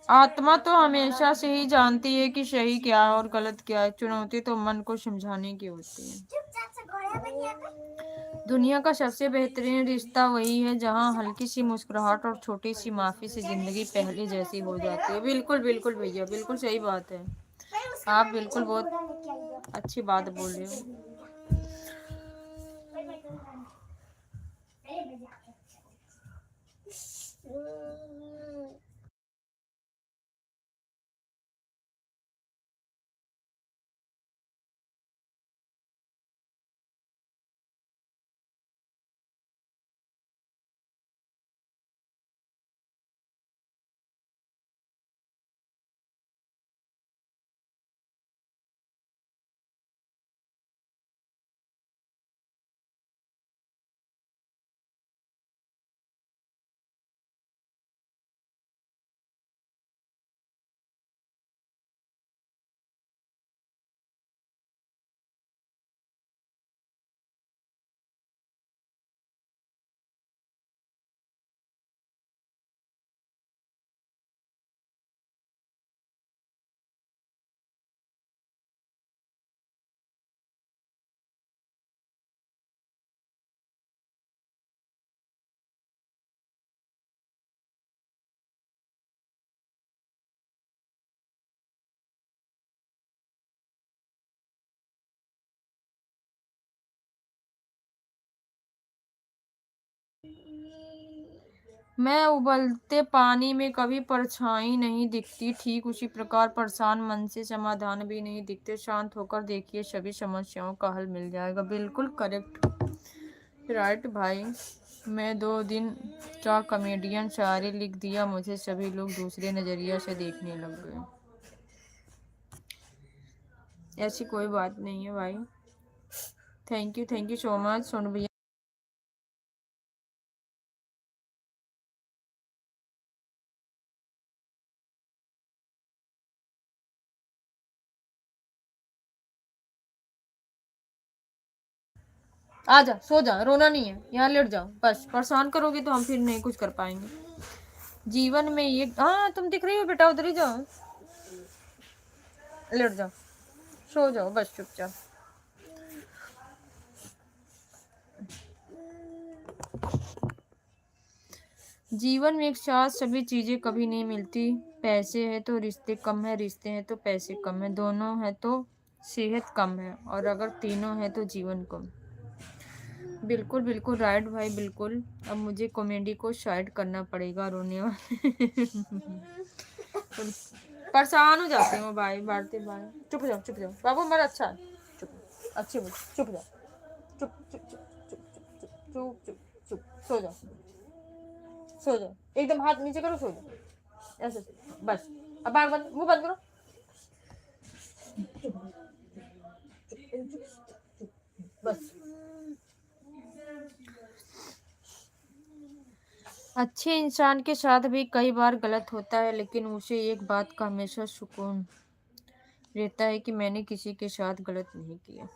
आत्मा तो हमेशा से ही जानती है कि सही क्या है और गलत क्या है। चुनौती तो मन को समझाने की होती है। दुनिया का सबसे बेहतरीन रिश्ता वही है जहाँ हल्की सी मुस्कुराहट और छोटी सी माफी से जिंदगी पहले जैसी हो जाती है। बिल्कुल बिल्कुल भैया, बिल्कुल सही बात है। आप बिल्कुल बहुत अच्छी बात बोल रहे हो। मैं उबलते पानी में कभी परछाई नहीं दिखती, ठीक उसी प्रकार परेशान मन से समाधान भी नहीं दिखते। शांत होकर देखिए, सभी समस्याओं का हल मिल जाएगा। बिल्कुल करेक्ट, राइट भाई। मैं 2 दिन का कॉमेडियन शायरी लिख दिया, मुझे सभी लोग दूसरे नज़रिया से देखने लग गए। ऐसी कोई बात नहीं है भाई। Thank you so much Sonu भैया। आ जा, सो जा, रोना नहीं है, यहाँ लेट जाओ। बस परेशान करोगे तो हम फिर नहीं कुछ कर पाएंगे जीवन में। ये हाँ, तुम दिख रही हो बेटा, उधर ही जाओ, लेट जाओ, सो जाओ बस चुपचाप। जीवन में एक साथ सभी चीजें कभी नहीं मिलती। पैसे है तो रिश्ते कम है, रिश्ते हैं तो पैसे कम है, दोनों है तो सेहत कम है, और अगर तीनों है तो जीवन कम। बिल्कुल बिल्कुल राइट भाई, बिल्कुल। अब मुझे कॉमेडी को साइड करना पड़ेगा, रोने वाले परेशान हो जाते हो भाई, बांटते भाई। चुप जाओ बाबू, मेरा अच्छा है। चुप, अच्छे बोल, चुप जाओ, चुप चुप चुप चुप चुप चुप चुप चुप चुप, सो जाओ, सो जाओ, एकदम हाथ नीचे करो, सो जाओ ऐसे, बस। अब आँख बंद, मुंह बंद करो, बस। अच्छे इंसान के साथ भी कई बार गलत होता है, लेकिन उसे एक बात का हमेशा सुकून रहता है कि मैंने किसी के साथ गलत नहीं किया।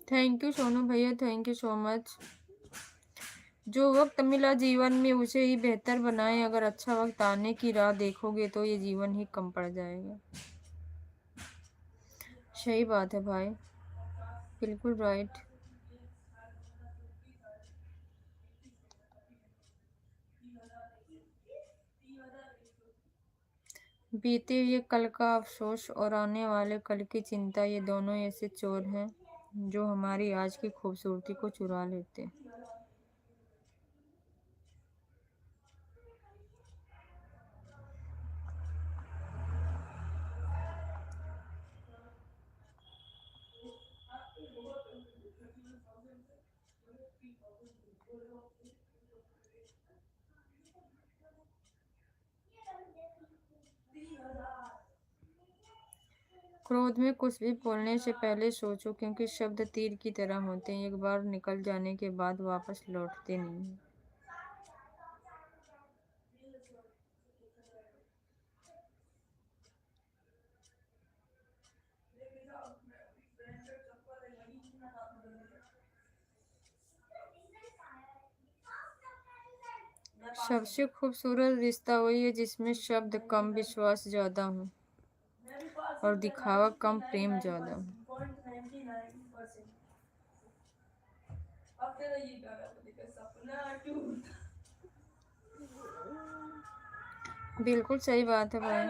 थैंक यू सोनू भैया, थैंक यू सो मच। जो वक्त मिला जीवन में उसे ही बेहतर बनाए, अगर अच्छा वक्त आने की राह देखोगे तो ये जीवन ही कम पड़ जाएगा। सही बात है भाई, बिल्कुल राइट। बीते हुए कल का अफसोस और आने वाले कल की चिंता, ये दोनों ऐसे चोर हैं जो हमारी आज की खूबसूरती को चुरा लेते। क्रोध में कुछ भी बोलने से पहले सोचो, क्योंकि शब्द तीर की तरह होते हैं, एक बार निकल जाने के बाद वापस लौटते नहीं हैं। सबसे खूबसूरत रिश्ता वही है जिसमें शब्द कम, विश्वास ज्यादा हो, और दिखावा कम, प्रेम ज्यादा हो। बिल्कुल सही बात है भाई।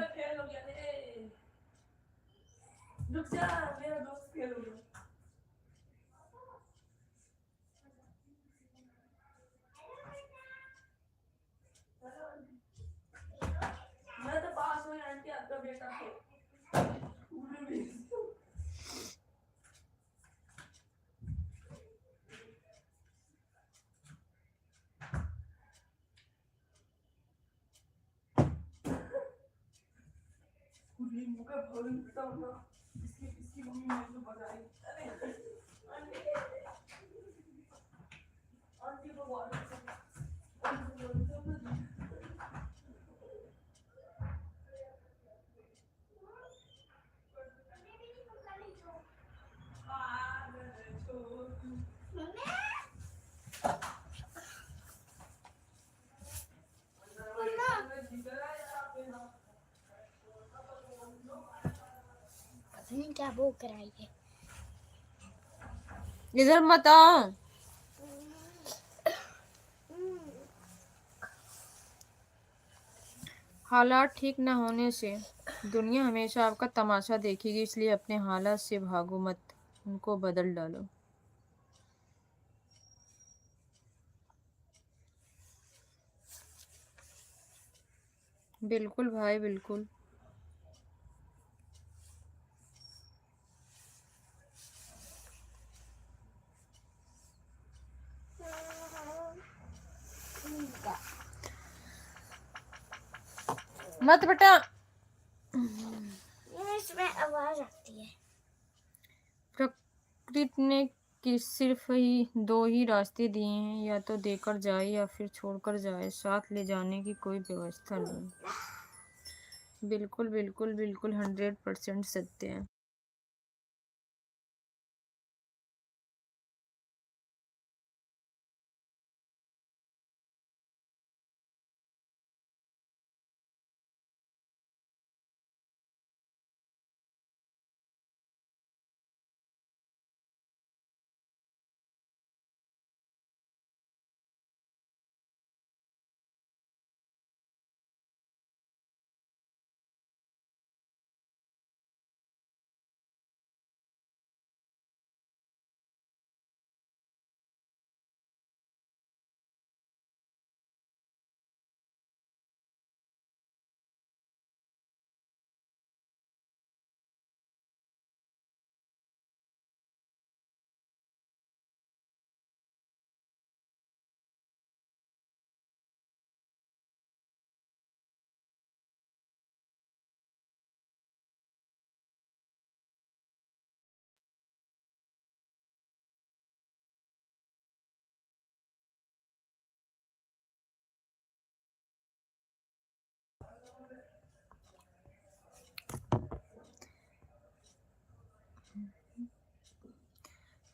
क्या भूख कराई है। इधर मत आओ। हालात ठीक न होने से दुनिया हमेशा आपका तमाशा देखेगी, इसलिए अपने हालात से भागो मत, उनको बदल डालो। बिल्कुल भाई बिल्कुल। मत बेटा। इसमें आवाज आती है। प्रकृति ने कि सिर्फ ही दो ही रास्ते दिए हैं, या तो देकर जाए या फिर छोड़कर जाए, साथ ले जाने की कोई व्यवस्था नहीं। बिल्कुल बिल्कुल बिल्कुल 100% सत्य है।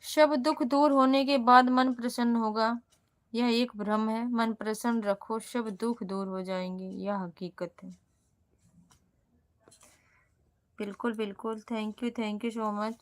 सब दुख दूर होने के बाद मन प्रसन्न होगा, यह एक भ्रम है। मन प्रसन्न रखो, सब दुख दूर हो जाएंगे, यह हकीकत है। बिल्कुल बिल्कुल। Thank you so much.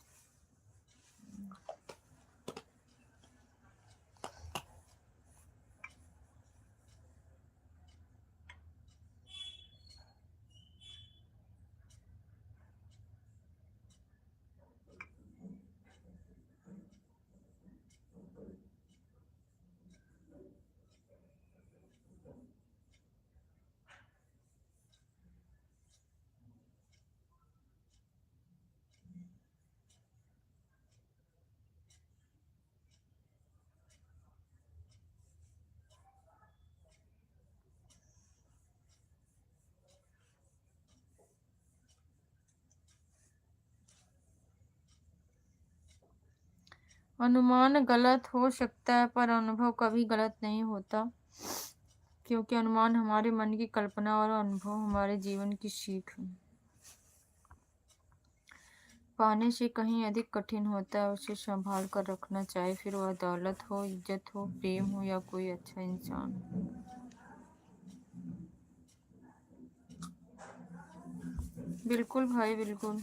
अनुमान गलत हो सकता है, पर अनुभव कभी गलत नहीं होता, क्योंकि अनुमान हमारे मन की कल्पना और अनुभव हमारे जीवन की सीख है। पाने से कहीं अधिक कठिन होता है, उसे संभाल कर रखना चाहिए, फिर वह दौलत हो, इज्जत हो, प्रेम हो या कोई अच्छा इंसान हो। बिल्कुल भाई बिल्कुल।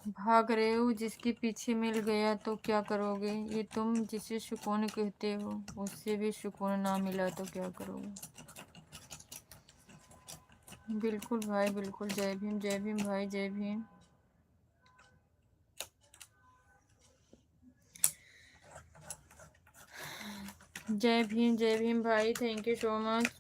भाग रहे हो, जिसके पीछे मिल गया तो क्या करोगे? ये तुम जिसे सुकून कहते हो, उससे भी सुकून ना मिला तो क्या करोगे? बिल्कुल भाई बिल्कुल। जय भीम भाई, जय भीम। जय भीम भाई, थैंक यू सो मच।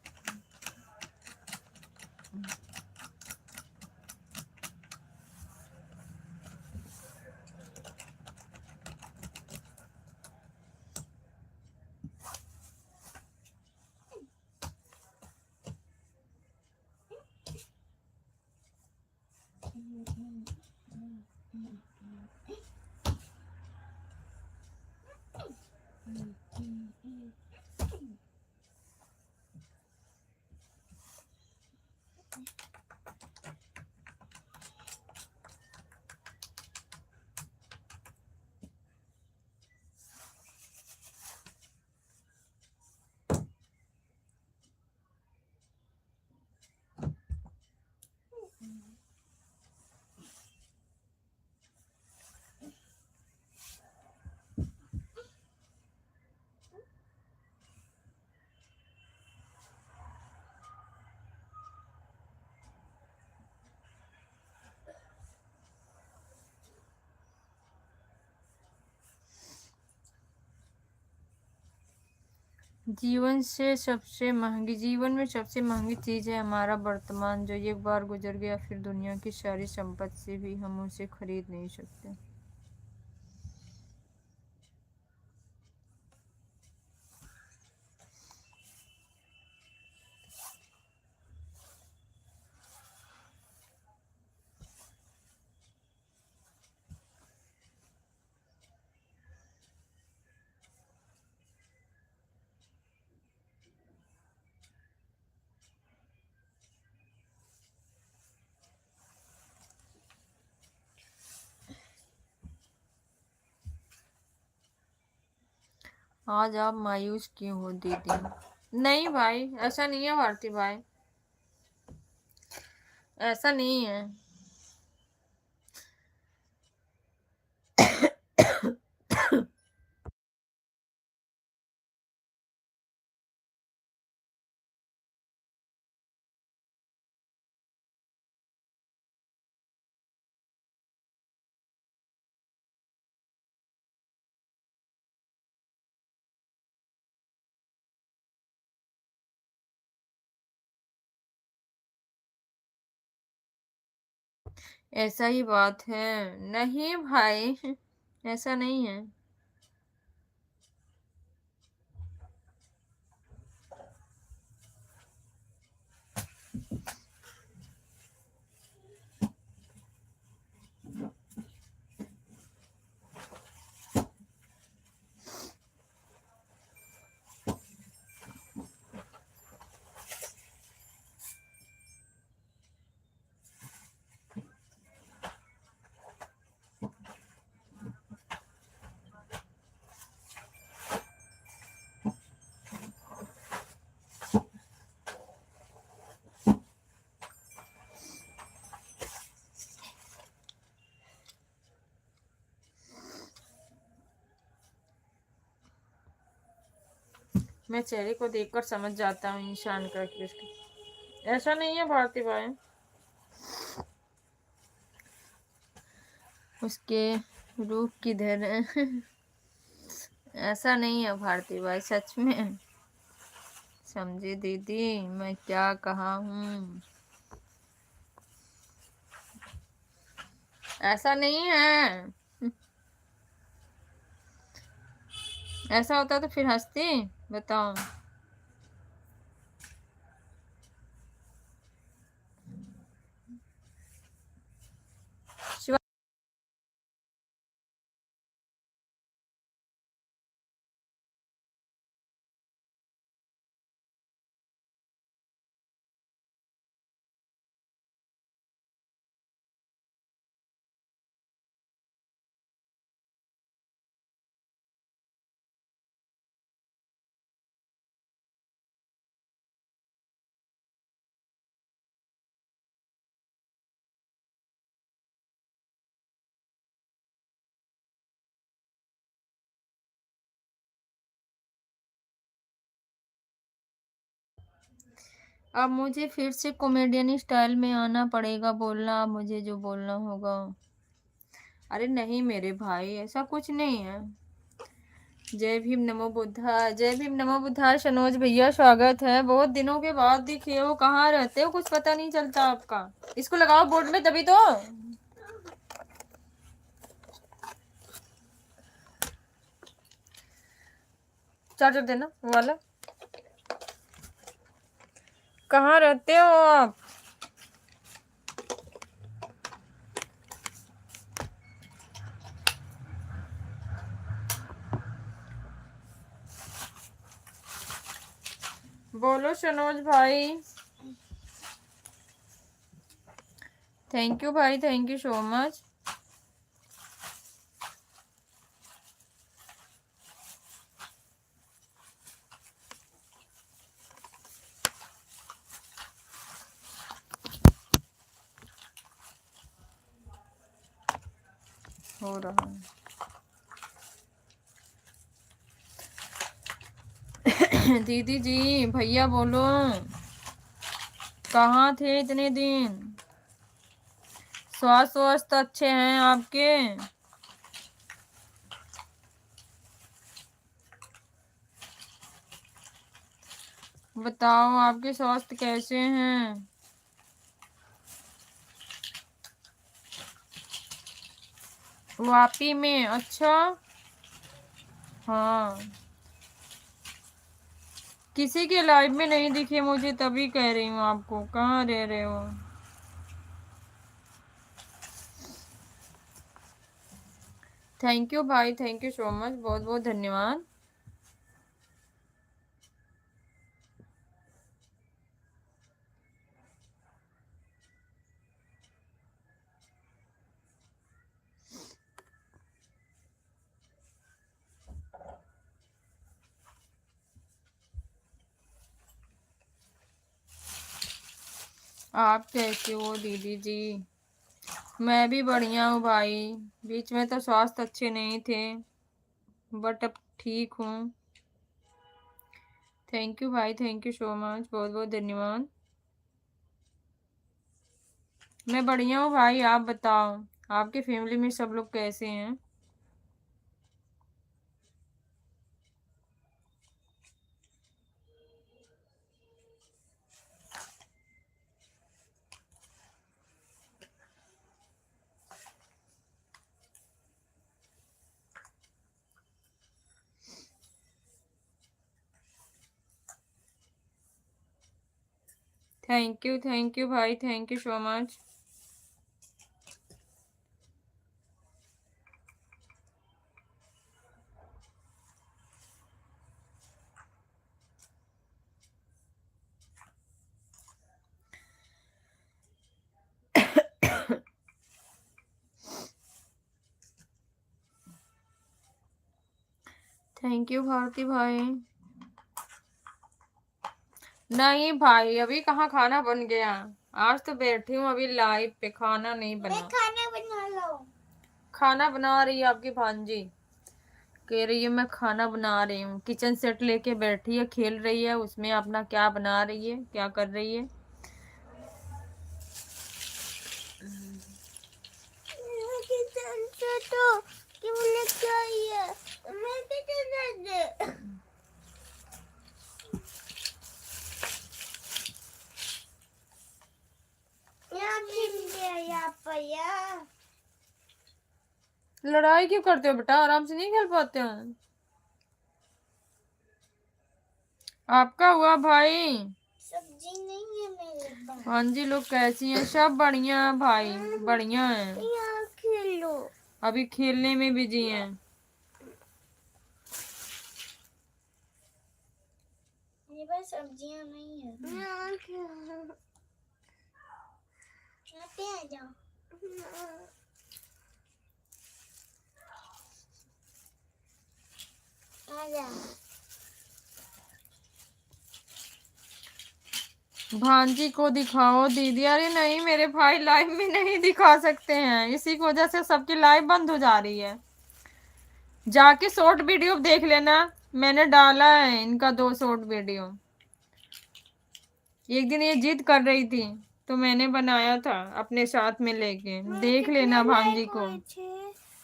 जीवन में सबसे महंगी चीज है हमारा वर्तमान, जो एक बार गुजर गया। फिर दुनिया की सारी संपत्ति से भी हम उसे खरीद नहीं सकते। आज आप मायूस क्यों हो दीदी? नहीं भाई, ऐसा नहीं है भारती भाई, ऐसा नहीं है। ऐसा ही बात है। नहीं भाई, ऐसा नहीं है। मैं चेहरे को देखकर समझ जाता हूँ इंसान का कि उसकी। ऐसा नहीं है भारती भाई, उसके रूप किधर है? ऐसा नहीं है भारती भाई, सच में। समझी दीदी मैं क्या कहा हूँ? ऐसा नहीं है। ऐसा होता तो फिर हंसती, बताओ। शिवा, अब मुझे फिर से कॉमेडियन स्टाइल में आना पड़ेगा, बोलना अब मुझे जो बोलना होगा। अरे नहीं मेरे भाई, ऐसा कुछ नहीं है। जय भीम नमो बुद्धा, जय भीम नमो बुद्धा। सनोज भैया स्वागत है, बहुत दिनों के बाद दिखे हो, कहाँ रहते हो? कुछ पता नहीं चलता आपका। इसको लगाओ बोर्ड में तभी तो। चार्जर देना वो वाला। कहाँ रहते हो आप? बोलो सनोज भाई। थैंक यू भाई, थैंक यू सो मच। हो रहा है। दीदी जी, भैया बोलो, कहाँ थे इतने दिन? स्वास्थ्य अच्छे हैं आपके? बताओ आपके स्वास्थ्य कैसे हैं? वापी में? अच्छा। हाँ, किसी के लाइव में नहीं दिखे मुझे, तभी कह रही हूँ आपको। कहाँ रह रहे हो? थैंक यू भाई, थैंक यू सो मच, बहुत बहुत धन्यवाद। आप कैसे हो दीदी जी? मैं भी बढ़िया हूँ भाई। बीच में तो स्वास्थ्य अच्छे नहीं थे, बट अब ठीक हूँ। थैंक यू भाई, थैंक यू सो मच, बहुत बहुत धन्यवाद। मैं बढ़िया हूँ भाई, आप बताओ आपके फैमिली में सब लोग कैसे हैं? थैंक यू भाई, thank you so much. Thank you Bharti भाई। नहीं भाई, अभी कहाँ खाना बन गया। आज तो बैठी हूँ अभी लाइव पे, खाना नहीं मैं बना। खाना बना लो। खाना बना रही है आपकी भांजी, कह रही है मैं खाना बना रही हूँ। किचन सेट लेके बैठी है, खेल रही है उसमें, अपना क्या बना रही है, क्या कर रही है। किचन से तो कि मुझे चाहिए, मैं किचन से यहाँ खेल गया यहाँ पर यार। लड़ाई क्यों करते हो बेटा, आराम से नहीं खेल पाते हो? आपका हुआ भाई? सब्जी नहीं है मेरे पास। हाँ जी, लोग कैसी हैं? सब बढ़िया है भाई, बढ़िया है। यहाँ खेलो। अभी खेलने में बिजी हैं। मेरे पास सब्जियां नहीं है। यहाँ पे आ जाओ। आ जाओ। भांजी को दिखाओ दीदी। अरे नहीं मेरे भाई, लाइव में नहीं दिखा सकते हैं, इसी की वजह से सबकी लाइव बंद हो जा रही है। जाके शॉर्ट वीडियो देख लेना, मैंने डाला है इनका 2 शॉर्ट वीडियो। एक दिन ये जिद कर रही थी तो मैंने बनाया था अपने साथ में लेके, देख लेना भांजी को।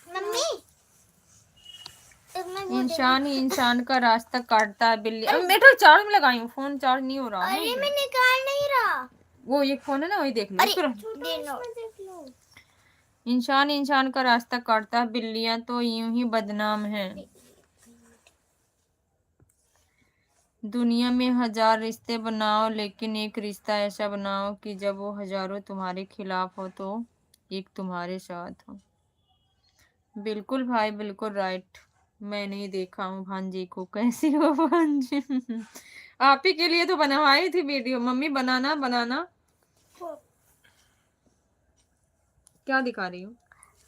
मम्मी इंसान ही इंसान का रास्ता काटता है, बिल्ली। अब बेटा चार्ज में लगाई हूँ, फोन चार्ज नहीं हो रहा। अरे मैं निकाल नहीं रहा। वो एक फोन है ना, वही देख लो। देख लो। इंसान इंसान का रास्ता काटता है, बिल्लियां तो यूं ही बदनाम हैं। दुनिया में 1000 रिश्ते बनाओ, लेकिन एक रिश्ता ऐसा बनाओ कि जब वो हजारों तुम्हारे खिलाफ हो तो एक तुम्हारे साथ हो। बिल्कुल भाई, बिल्कुल राइट। मैंने ही देखा हूँ भांजी को। कैसी हो भांजी? आप ही के लिए तो बनवाई थी वीडियो, मम्मी बनाना बनाना। क्या दिखा रही हूँ?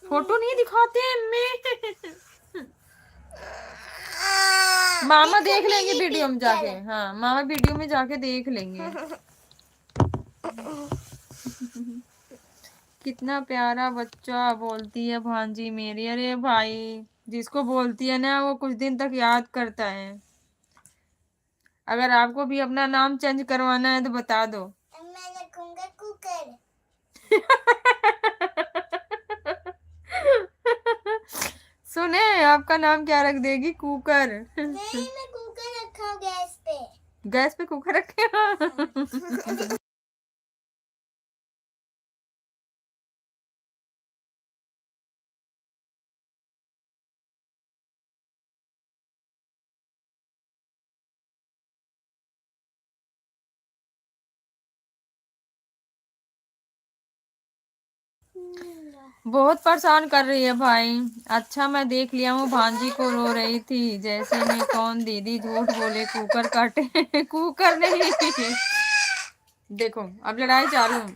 फोटो नहीं दिखाते हैं मैं। मामा देख लेंगे वीडियो में जाके। हाँ, मामा वीडियो में जाके देख लेंगे। कितना प्यारा बच्चा, बोलती है भांजी मेरी। अरे भाई, जिसको बोलती है ना वो कुछ दिन तक याद करता है। अगर आपको भी अपना नाम चेंज करवाना है तो बता दो। मैं रखूंगा कुकर। सुने, आपका नाम क्या रख देगी? कुकर। नहीं, मैं कुकर रखा हूँ गैस पे। गैस पे कुकर रखे। बहुत परेशान कर रही है भाई। अच्छा मैं देख लिया हूँ, भांजी को रो रही थी जैसे मैं कौन दीदी झूठ बोले कुकर काटे। कुकर नहीं। देखो अब लड़ाई चालू।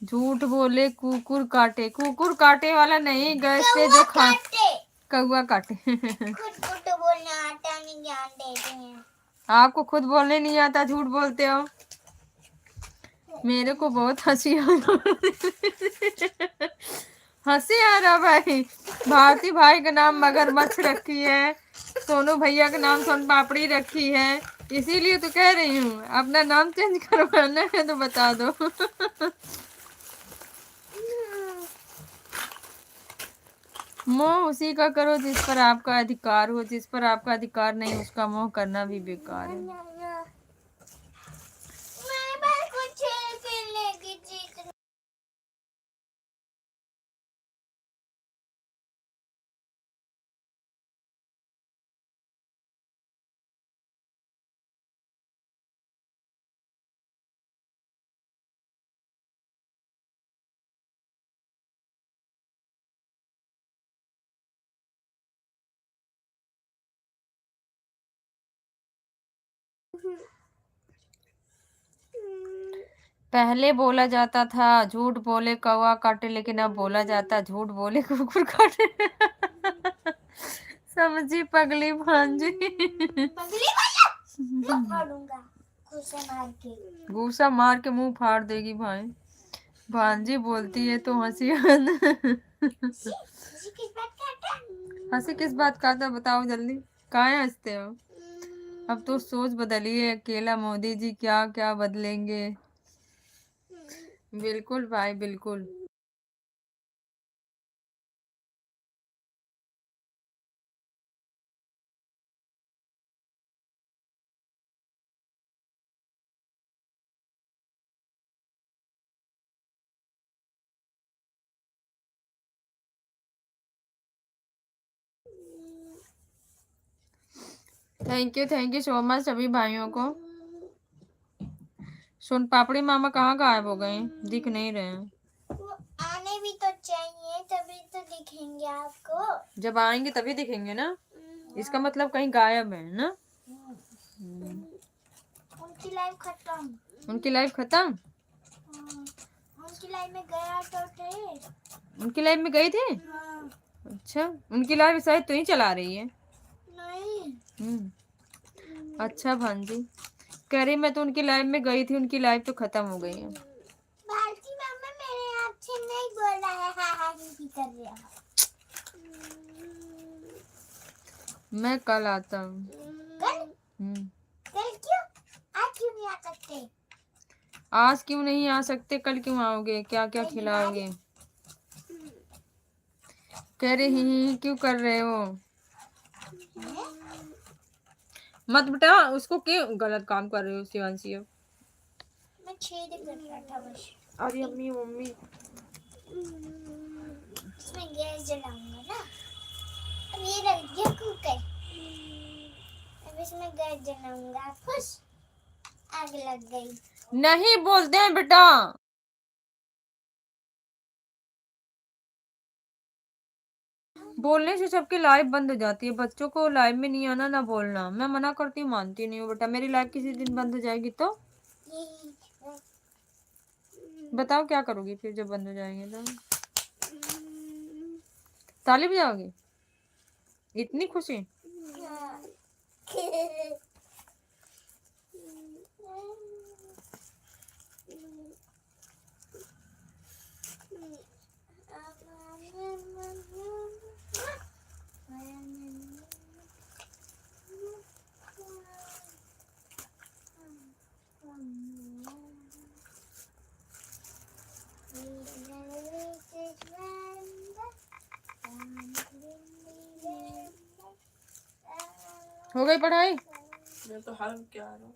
झूठ बोले कुकुर काटे, कुकुर काटे वाला नहीं, गैस पे जो खा कौआ काटे। खुद को तो बोलना आता नहीं, ज्ञान देते हैं। आपको खुद बोलने नहीं आता, झूठ बोलते हो। मेरे को बहुत हंसी आ रहा। हंसी आ रहा भाई। भारती भाई का नाम मगरमच्छ रखी है, सोनू भैया का नाम सोन पापड़ी रखी है, इसीलिए तो कह रही हूँ अपना नाम चेंज करवाना है तो बता दो। मोह उसी का करो जिस पर आपका अधिकार हो, जिस पर आपका अधिकार नहीं उसका मोह करना भी बेकार है। मैं कुछ खेलने की चीज। पहले बोला जाता था झूठ बोले कौवा काटे, लेकिन अब बोला जाता झूठ बोले कुकुर काटे। समझी पगली भांजी। पगली भैया मुंह फाड़ूंगा गुस्से मार के। गुस्सा मार के मुंह फाड़ देगी भाई। भांजी बोलती है तो हंसी। हंसी किस बात का आता? हंसी किस बात का था बताओ जल्दी, काहे हंसते हो। अब तो सोच बदलिए, अकेला मोदी जी क्या क्या बदलेंगे। बिल्कुल भाई बिल्कुल। थैंक यू सो मच सभी भाइयों को। सोन पापड़ी मामा कहाँ गायब हो गए, दिख नहीं रहे हैं। वो आने भी तो चाहिए, तभी तो दिखेंगे आपको। जब आएंगे तभी दिखेंगे ना, इसका मतलब कहीं गायब है ना। उनकी लाइफ खत्म। उनकी लाइफ खत्म। उनकी लाइफ में गया तो थे। उनकी लाइफ में गए थे। हाँ। अच्छा उनकी लाइफ शायद तू ही चला रही है। नहीं। अच्छा भांजी कह रही मैं तो उनकी लाइफ में गई थी, उनकी लाइफ तो खत्म हो गई है। भारती मामा मेरे आपसे नहीं बोल रहा है, हाँ हाँ नहीं कर रहा है। मैं कल आता हूँ। कल? कल क्यों? आज क्यों नहीं आ सकते? आज क्यों नहीं आ सकते, कल क्यों आओगे, क्या क्या खिलाओगे। कह रही क्यों कर रहे हो। मत बेटा, उसको क्यों गलत काम कर रहे हो शिवांशी। मैं छेद कर रहा था बस। अरे अम्मी मम्मी इसमें गैस जलाऊंगा ना। अब ये रख दिया कुकर। अब इसमें गैस जलाऊंगा, खुश। आग लग गई। नहीं बोलते हैं बेटा। बोलने से सबकी लाइफ बंद हो जाती है, बच्चों को लाइफ में नहीं आना ना बोलना। मैं मना करती हूँ, मानती नहीं हूँ बेटा। मेरी लाइफ किसी दिन बंद हो जाएगी तो बताओ क्या करोगी फिर जब बंद हो जाएंगे तो। ताली बजाओगी, इतनी खुशी। हो गई पढ़ाई? मैं तो हार के आ रहा हूँ।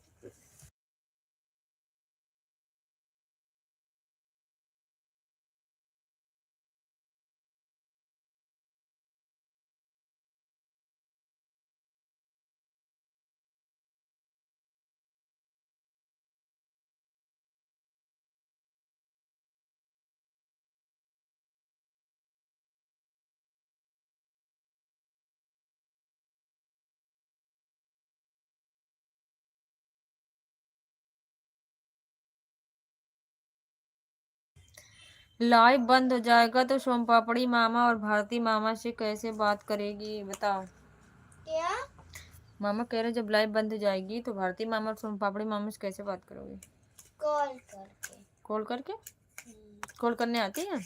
लाइव बंद हो जाएगा तो सोम पापड़ी मामा और भारती मामा से कैसे बात करेगी बताओ। क्या? मामा कह रहे जब लाइव बंद हो जाएगी तो भारती मामा और सोम पापड़ी मामा से कैसे बात करोगे? कॉल करके। कॉल करके? कॉल करने आती है?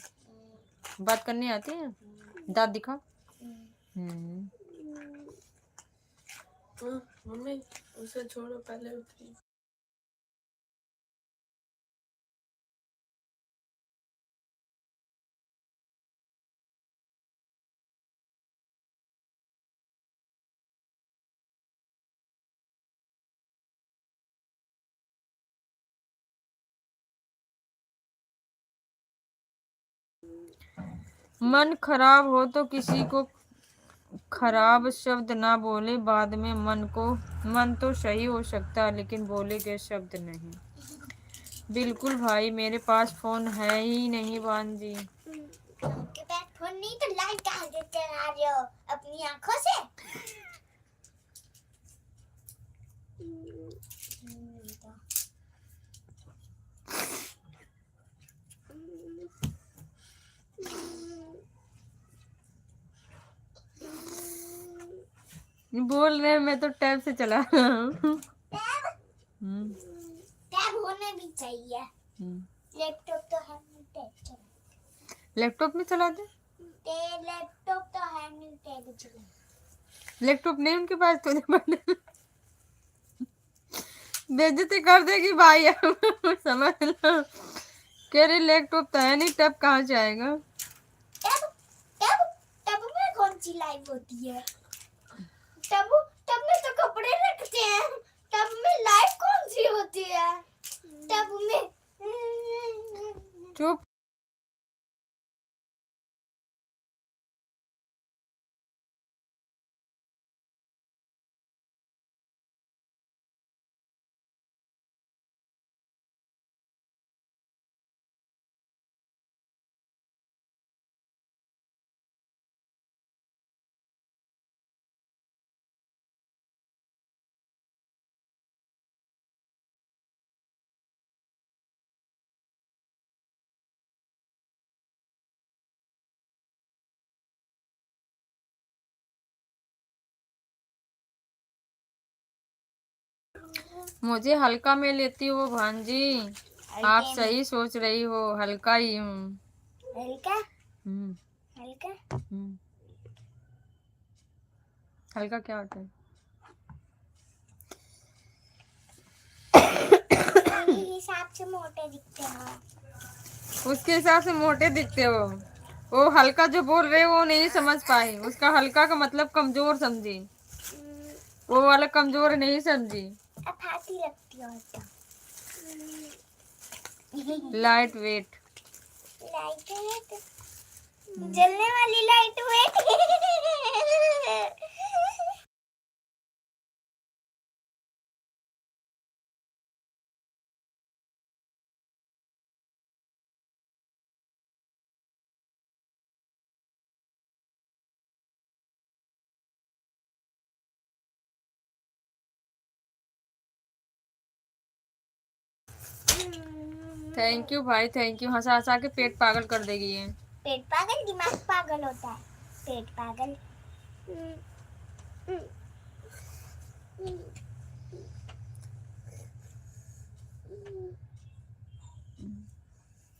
बात करनी आती है? दांत दिखाओ। मम्मी उसे छोड़ो, पहले उतरी। मन खराब हो तो किसी को खराब शब्द ना बोले बाद में। मन तो सही हो सकता लेकिन बोले गए शब्द नहीं। बिल्कुल भाई, मेरे पास फोन है ही नहीं बहन जी। आपके पास फोन नहीं तो लाइट कहाँ से चला रहे हो अपनी आंखों से? बोल रहे मैं तो टैब से चला रहा हूँ। टैब होना भी चाहिए। लैपटॉप तो है नहीं, टैब चला। लैपटॉप में चला दे। लैपटॉप तो है नहीं, टैब चला। लैपटॉप नहीं उनके पास तो बेइज्जती कर देगी भाई। समझ लो, कह रही लैपटॉप तो है नहीं, टैब कहाँ से आएगा? टैब टैब टैब में कौन सी लाइट होती है? टैब टैब में तो कपड़े रखते हैं। टैब में लाइट कौन सी होती है? टैब में चुप। मुझे हल्का में लेती हो भांजी। आप सही सोच रही हो, हल्का ही हूँ। हल्का हम्म। हल्का हल्का क्या होता है? मेरे हिसाब से मोटे दिखते हो। उसके हिसाब से मोटे दिखते हो। वो हल्का जो बोल रहे हो वो नहीं समझ पाए। उसका हल्का का मतलब कमजोर समझी, वो वाला कमजोर नहीं समझी। अब हाथी लगती हो तो। Light weight. लाइट है जलने वाली लाइट वेट। थैंक यू भाई, थैंक यू। हंसा हंसा के पेट पागल कर देगी ये। पेट पागल दिमाग पागल होता है। पेट पागल।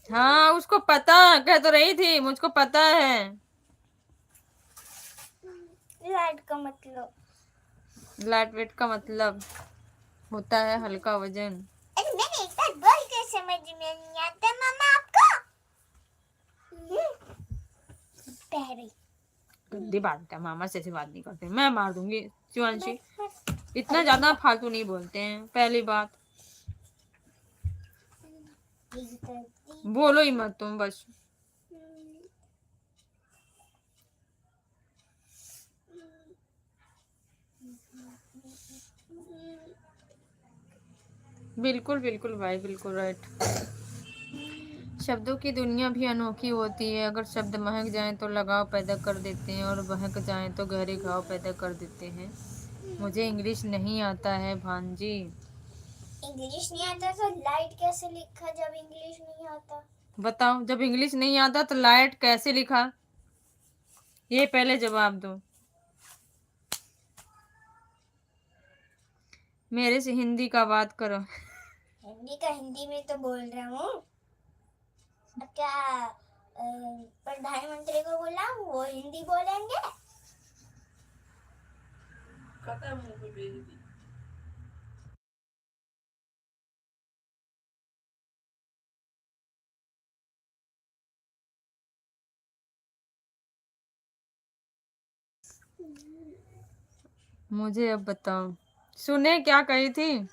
हाँ उसको पता, कह तो रही थी मुझको पता है। लाइट का मतलब, लाइट वेट का मतलब होता है हल्का वजन। अरे मैंने एक बार बोल के समझ में नहीं आता मामा आपको। पहले गंदी बात है, मामा से ऐसी बात नहीं करते, मैं मार दूंगी शिवांशी। इतना ज्यादा फालतू नहीं बोलते हैं। पहली बात बोलो ही मत तुम बस। बिल्कुल बिल्कुल भाई, बिल्कुल राइट। शब्दों की दुनिया भी अनोखी होती है। अगर शब्द महक जाएं तो लगाव पैदा कर देते हैं, और बहक जाएं तो गहरे घाव पैदा कर देते हैं। मुझे इंग्लिश नहीं आता है भांजी। इंग्लिश नहीं आता तो लाइट कैसे लिखा जब इंग्लिश नहीं आता? बताओ, जब इंग्लिश नहीं आता तो लाइट कैसे लिखा? ये पहले जवाब दो। मेरे से हिंदी का बात करो। हिंदी का हिंदी में तो बोल रहा हूँ। अब क्या प्रधानमंत्री को बोला वो हिंदी बोलेंगे? खत्म हो गई बेइज्जती। मुझे अब बताओ, सुने क्या कही थी?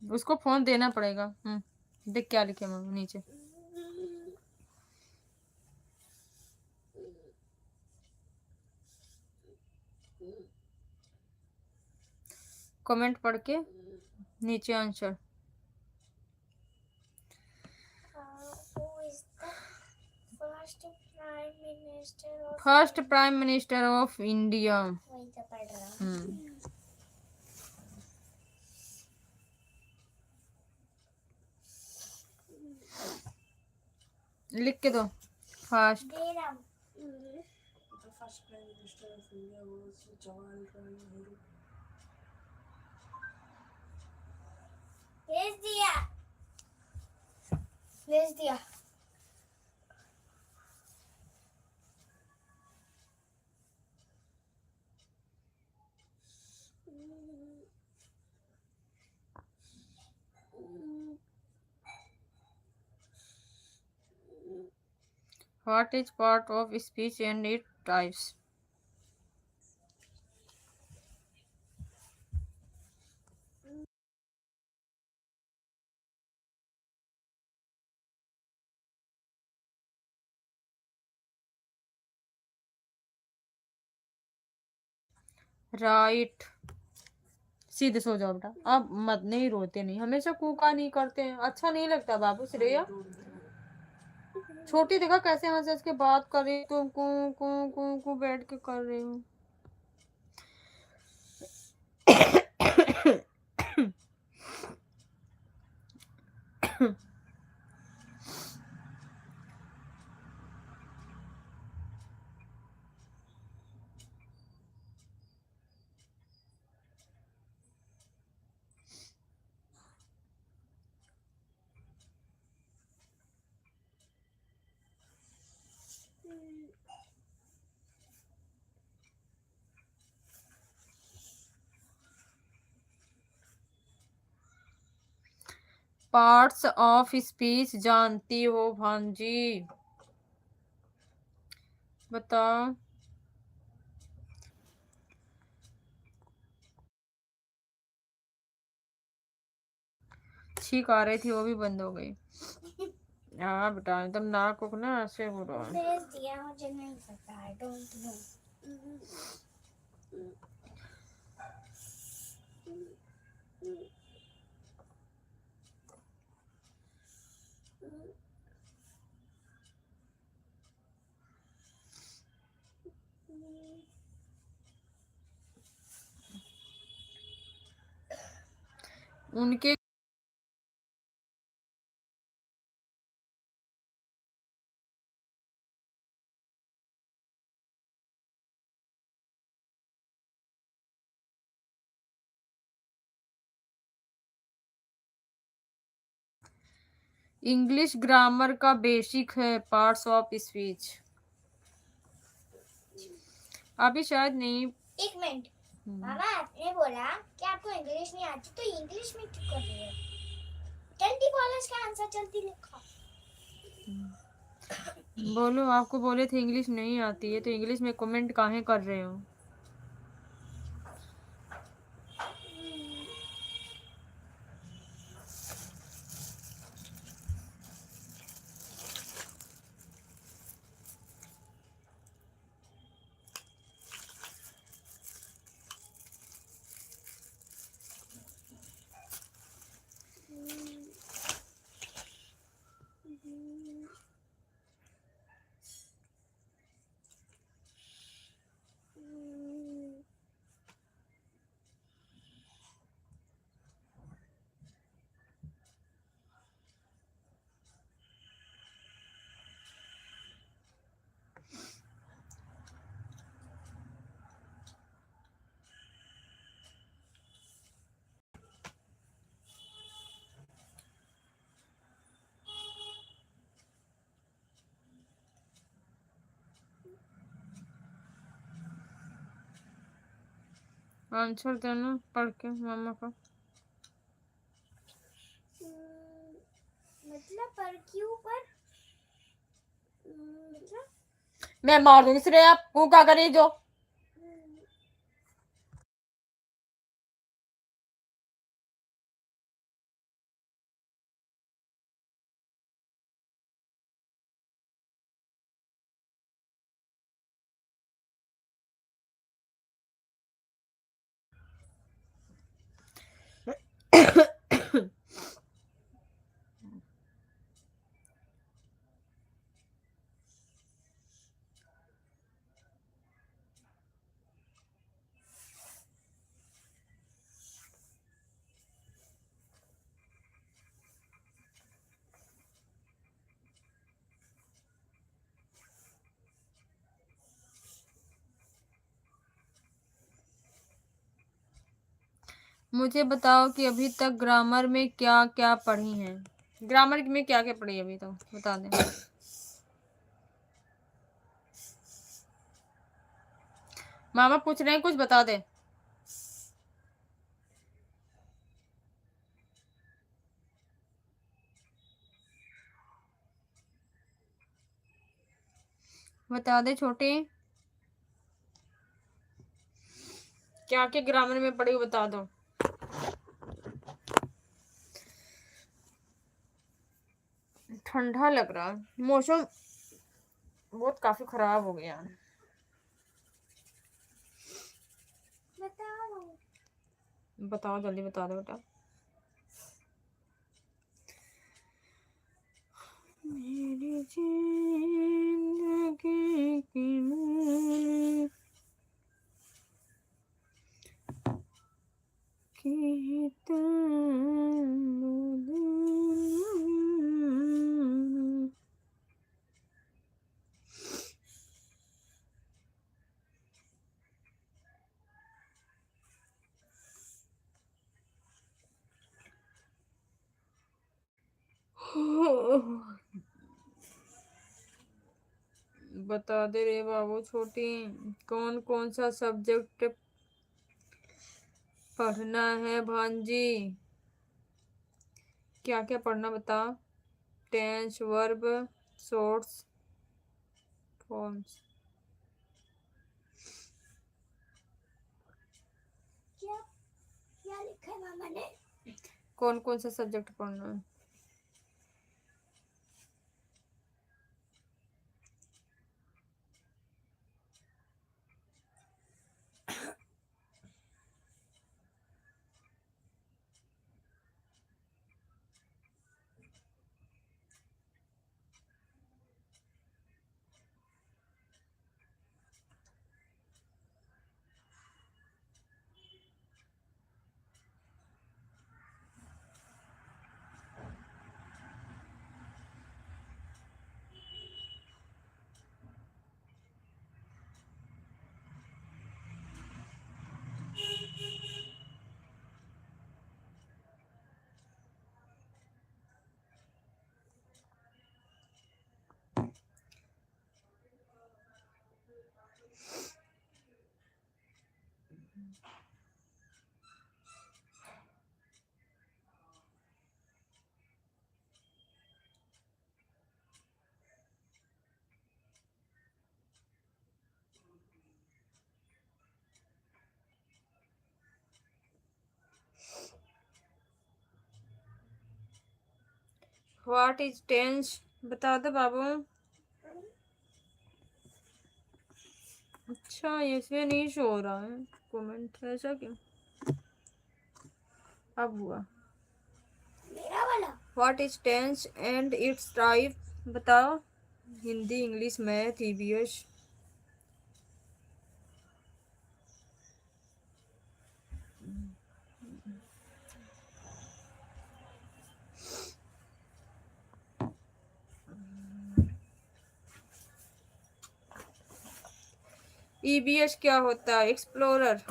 उसको फोन देना पड़ेगा। देख क्या लिखे मैं नीचे। कमेंट पढ़ के नीचे answer. First prime minister of India. वही तो पढ़ रहा हूँ। लिख के दो। फर्स्ट दे रहा हूँ। The first Prime Minister of India was Jawaharlal Nehru. भेज दिया। भेज दिया। What is part of speech and its types? Right. सीधे सो जाओ बेटा, अब मत, नहीं रोते नहीं, हमेशा कूका नहीं करते हैं, अच्छा नहीं लगता बाबू। श्रेया छोटी देखा कैसे हंस हंस के बात कर रही, तुम कू कू कू कू बैठ के कर रही हूँ। पार्ट्स ऑफ स्पीच जानती हो भांजी? बताओ। छींक आ रही थी, वो भी बंद हो गई। हाँ बेटा, एकदम नाक को ना ऐसे हो रहा है। भेज दिया, मुझे नहीं पता, आई डोंट नो। उनके इंग्लिश ग्रामर का बेसिक है पार्ट्स ऑफ स्पीच। अभी शायद नहीं। एक मिनट मामा, आपने बोला कि आपको इंग्लिश नहीं आती, तो इंग्लिश में क्यों कर रहे हो? 20 कॉलेज का आंसर जल्दी लिखो। बोलो, आपको बोले थे इंग्लिश नहीं आती है, तो इंग्लिश में कमेंट काहे कर रहे हो? आंसर देना पढ़ के मामा का। मतलब पर क्यों पर मतलब मैं मार दूंगी श्रेया, वो क्या करे जो। मुझे बताओ कि अभी तक ग्रामर में क्या क्या पढ़ी हैं? ग्रामर में क्या क्या पढ़ी अभी तक, बता दें। मामा पूछ रहे हैं, कुछ बता दे। बता दे छोटे, क्या क्या ग्रामर में पढ़ी, बता दो। ठंडा लग रहा है, मौसम बहुत काफी खराब हो गया। बताओ। बताओ जल्दी, बता दो बेटा। मेरी जिंदगी की मूल की बता दे रे बाबू छोटी, कौन कौन सा सब्जेक्ट पढ़ना है भांजी? क्या क्या पढ़ना बता। Tense, verb, shorts forms. क्या क्या लिखा है मामा ने? कौन कौन सा सब्जेक्ट पढ़ना है? व्हाट इज टेंस, बता दो बाबू। अच्छा, इसमें नहीं शो हो रहा है कमेंट, ऐसा क्यों? अब हुआ। मेरा वाला what is tense and its type, बताओ। Hindi, English, math, EVS. EVS क्या होता है? एक्सप्लोरर।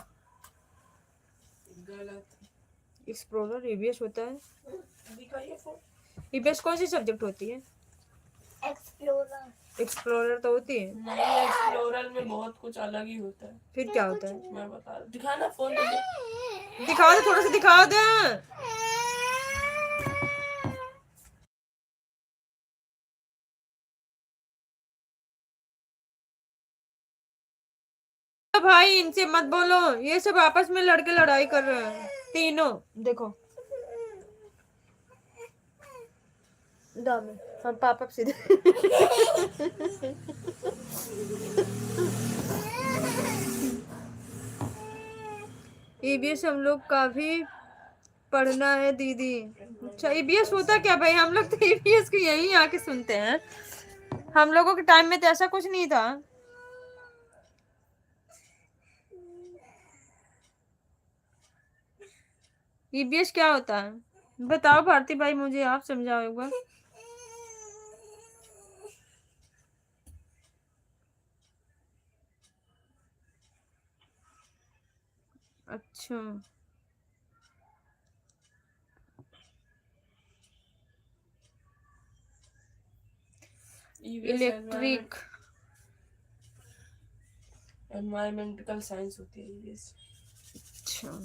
गलत। एक्सप्लोरर ईवीएस होता है? दिखाइए फोन। ईवीएस कौन सी सब्जेक्ट होती है? एक्सप्लोरर। एक्सप्लोरर तो होती है। नहीं, एक्सप्लोरर में बहुत कुछ अलग ही होता है। फिर क्या होता है? मैं बता रहा, दिखाना फोन तो दे। दिखा दे, थोड़ा सा दिखा दे। भाई इनसे मत बोलो, ये सब आपस में लड़के लड़ाई कर रहे हैं तीनों, देखो। दामे हम पापा सीधे। ईबीएस हम लोग का भी पढ़ना है दीदी। अच्छा, ईबीएस होता क्या भाई? हम लोग तो ईबीएस को यहीं आके सुनते हैं। हम लोगों के टाइम में तो ऐसा कुछ नहीं था। ईबीएस क्या होता है? बताओ भारती भाई, मुझे आप समझाओ एक बार। अच्छा, इलेक्ट्रिक। एनवायरमेंटल साइंस होती है ये। अच्छा,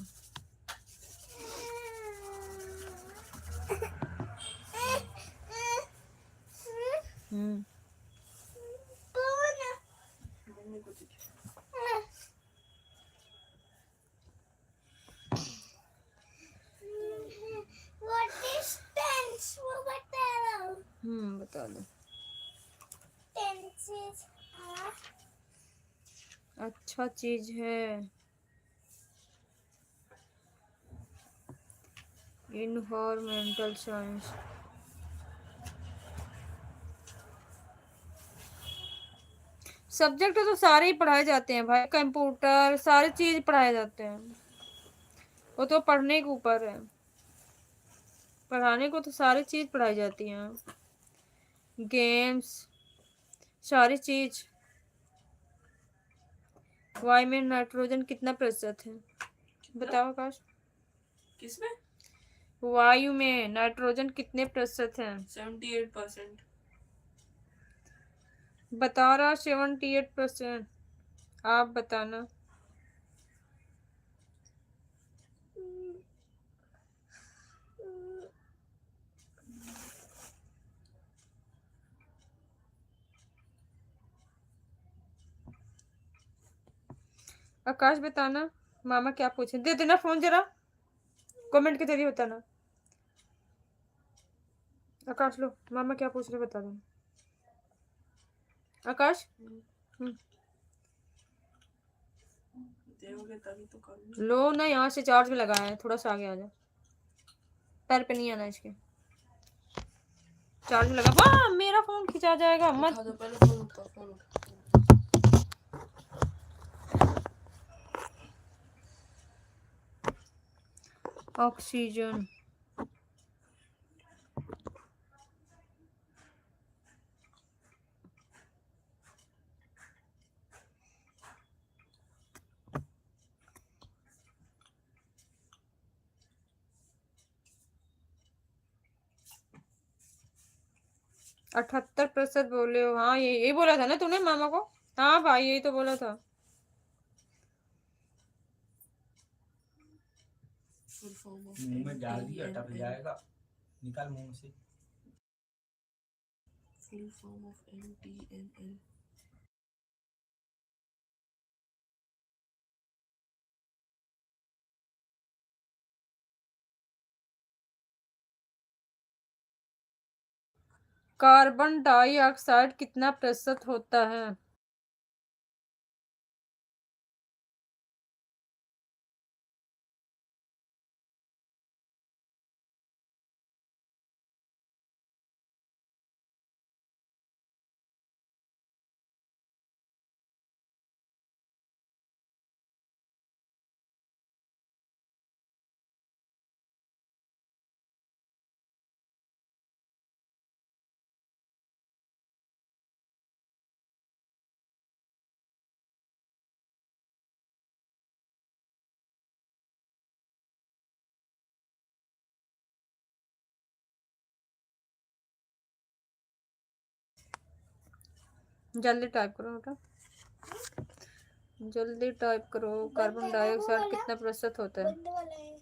हम्म। मम्मी को दिखा। What is tense? वो बता रहा हूँ। बता दो। Tense is अच्छा चीज है। Environmental science. सब्जेक्ट तो सारे ही पढ़ाए जाते हैं भाई, कंप्यूटर सारे चीज पढ़ाए जाते हैं। वो तो पढ़ने के ऊपर है, पढ़ाने को तो सारी चीज पढ़ाई जाती हैं। गेम्स, सारी चीज। वायु में नाइट्रोजन कितना प्रतिशत है? बताओ आकाश। किसमें? वायु में नाइट्रोजन कितने प्रतिशत है? 78%। बता रहा 78%। आप बताना। आकाश बताना, मामा क्या पूछे? दे देना फोन जरा, कमेंट के जरिए बताना। आकाश लो, मामा क्या पूछ रहे बता दो। आकाश देओगे तभी तो करूँगी। लो ना, यहाँ से चार्ज में लगाया है, थोड़ा सा आगे आ जा। पैर पे नहीं आना इसके, चार्ज में लगा। वाह, मेरा फोन खिंचा जाएगा मत। उठा दो पहले, फोन उठा, फोन उठा। ऑक्सीजन। अठहत्तर प्रतिशत बोले हो। हाँ, यही बोला था ना तूने मामा को? हाँ भाई, यही तो बोला था। फुल फॉर्म ऑफ मुंह में डाल दिया टप MTNL, जाएगा, निकाल मुंह से। Full form of MTNL। Carbon dioxide कितना प्रतिशत होता है? जल्दी टाइप करो बेटा, जल्दी टाइप करो। कार्बन डाइऑक्साइड कितना प्रतिशत होता है? बंद वाला है।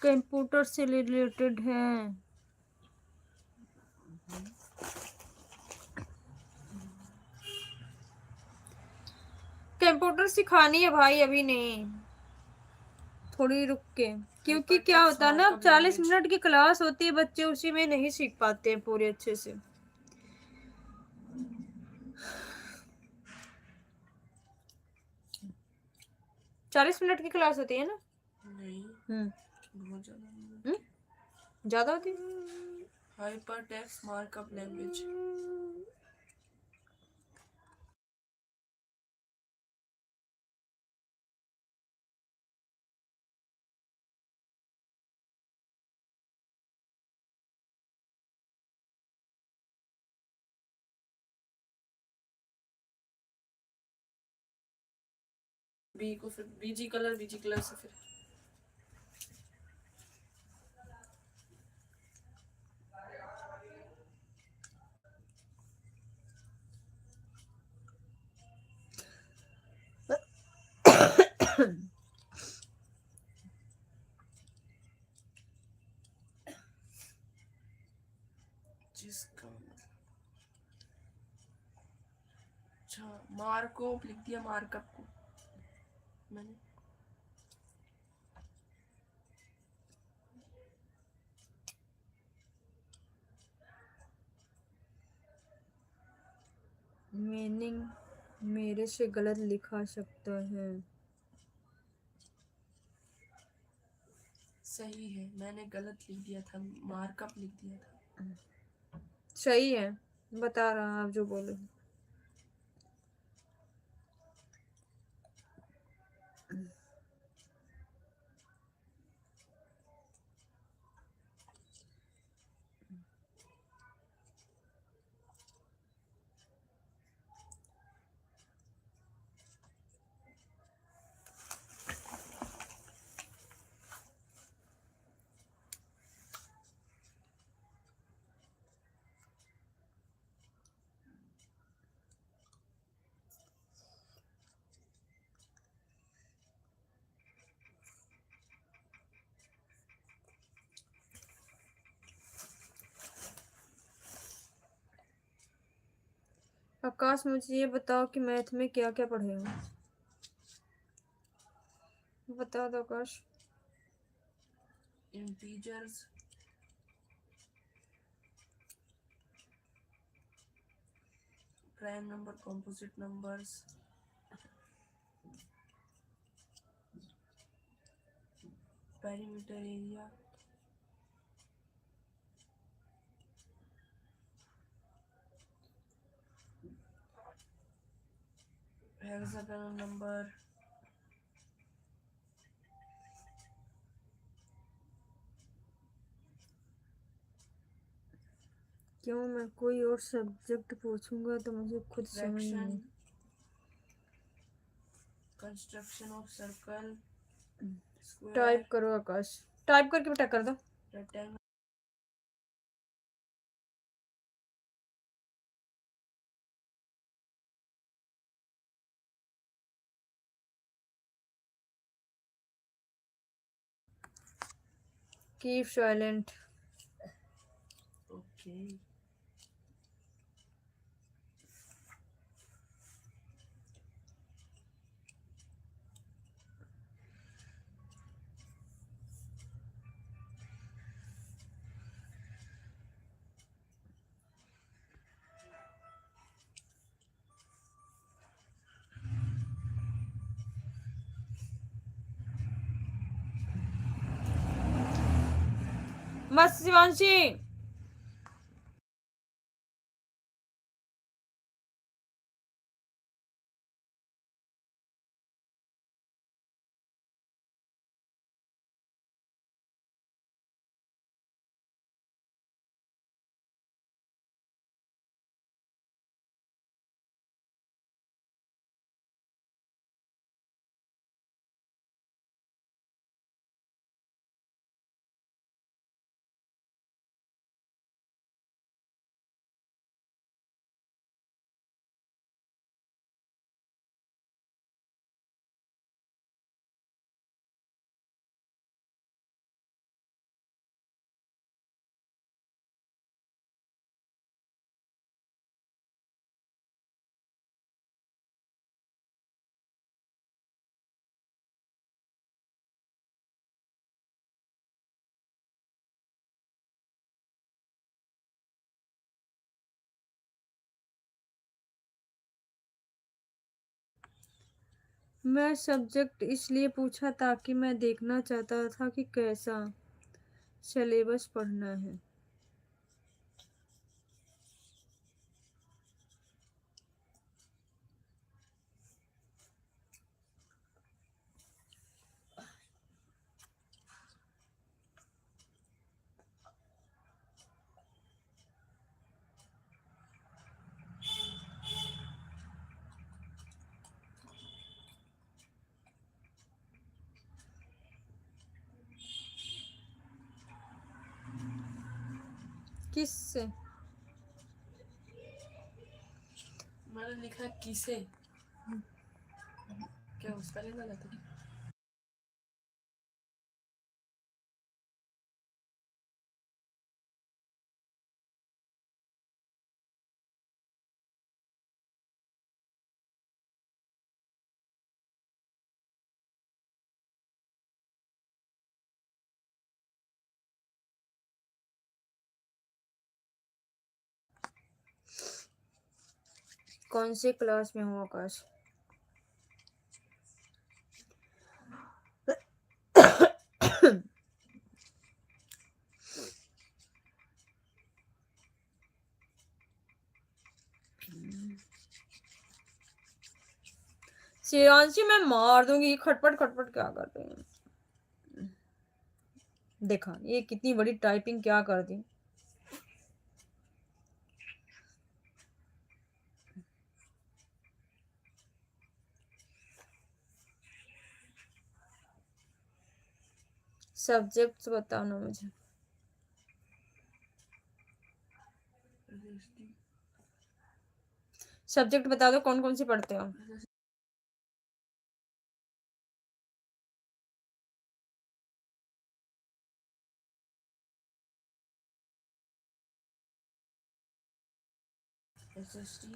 कंप्यूटर से रिलेटेड है। कंप्यूटर सिखानी है भाई, अभी नहीं, थोड़ी रुक के, क्योंकि क्या होता है ना, 40 मिनट की क्लास होती है, बच्चे उसी में नहीं सीख पाते हैं पूरे अच्छे से। 40 मिनट की क्लास होती है ना? नहीं, बहुत ज्यादा ज्यादा होती है। Hyper text markup language. बी को फिर बीजी कलर से फिर जिसका अच्छा मार्कअप लिख दिया, मार्कअप को मैंने। मीनिंग मेरे से गलत लिखा सकता है। सही है, मैंने गलत लिख दिया था, मार्कअप लिख दिया था। सही है, बता रहा आप जो बोले। आकाश, मुझे ये बताओ कि मैथ में क्या क्या पढ़े हो? बता दो Akash. Integers, prime number, composite numbers, perimeter area, hexagonal number, क्यों मैं कोई और सब्जेक्ट पूछूंगा तो मुझे खुद समझ fraction, नहीं। construction of circle, square, type करो आकाश, टाइप करके बेटा कर दो। rectangle, keep silent. okay. बस शिवांशी। मैं सब्जेक्ट इसलिए पूछा ताकि मैं देखना चाहता था कि कैसा सिलेबस पढ़ना है। किससे? मैंने लिखा किसे, क्या उसका लेना था? कौन से क्लास में हो आकाश? शिवांशी मैं मार दूंगी। खटपट खटपट क्या कर रही है? देखा ये कितनी बड़ी टाइपिंग क्या कर दी। सब्जेक्ट्स बताओ ना मुझे। सब्जेक्ट बता दो कौन कौन से पढ़ते हो। SST,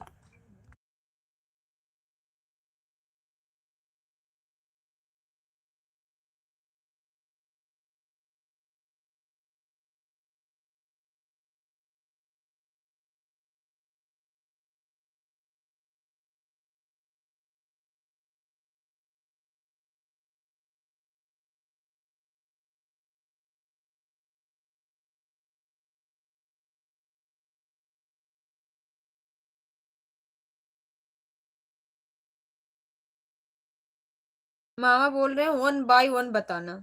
मामा बोल रहे हैं 1 by 1 बताना।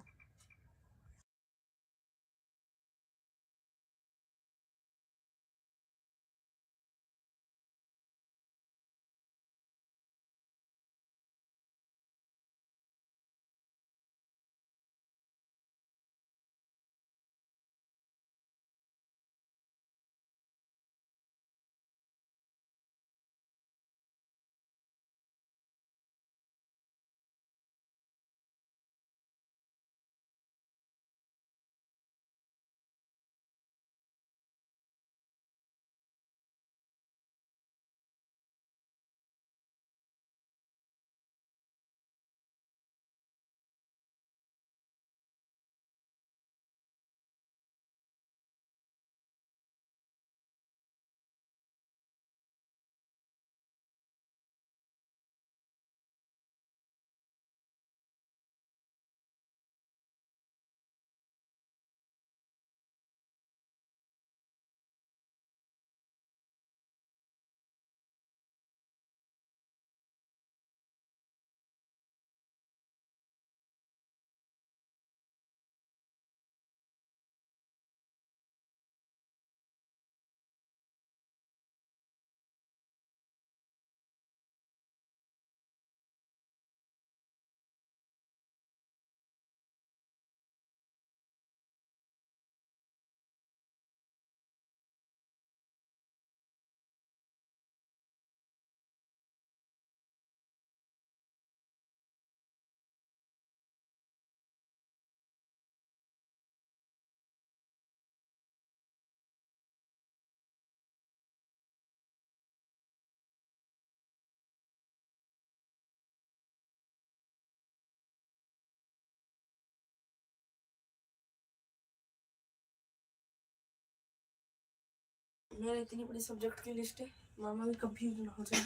मेरा इतनी बड़ी सब्जेक्ट की लिस्ट है, मामा भी कंफ्यूज ना हो जाए।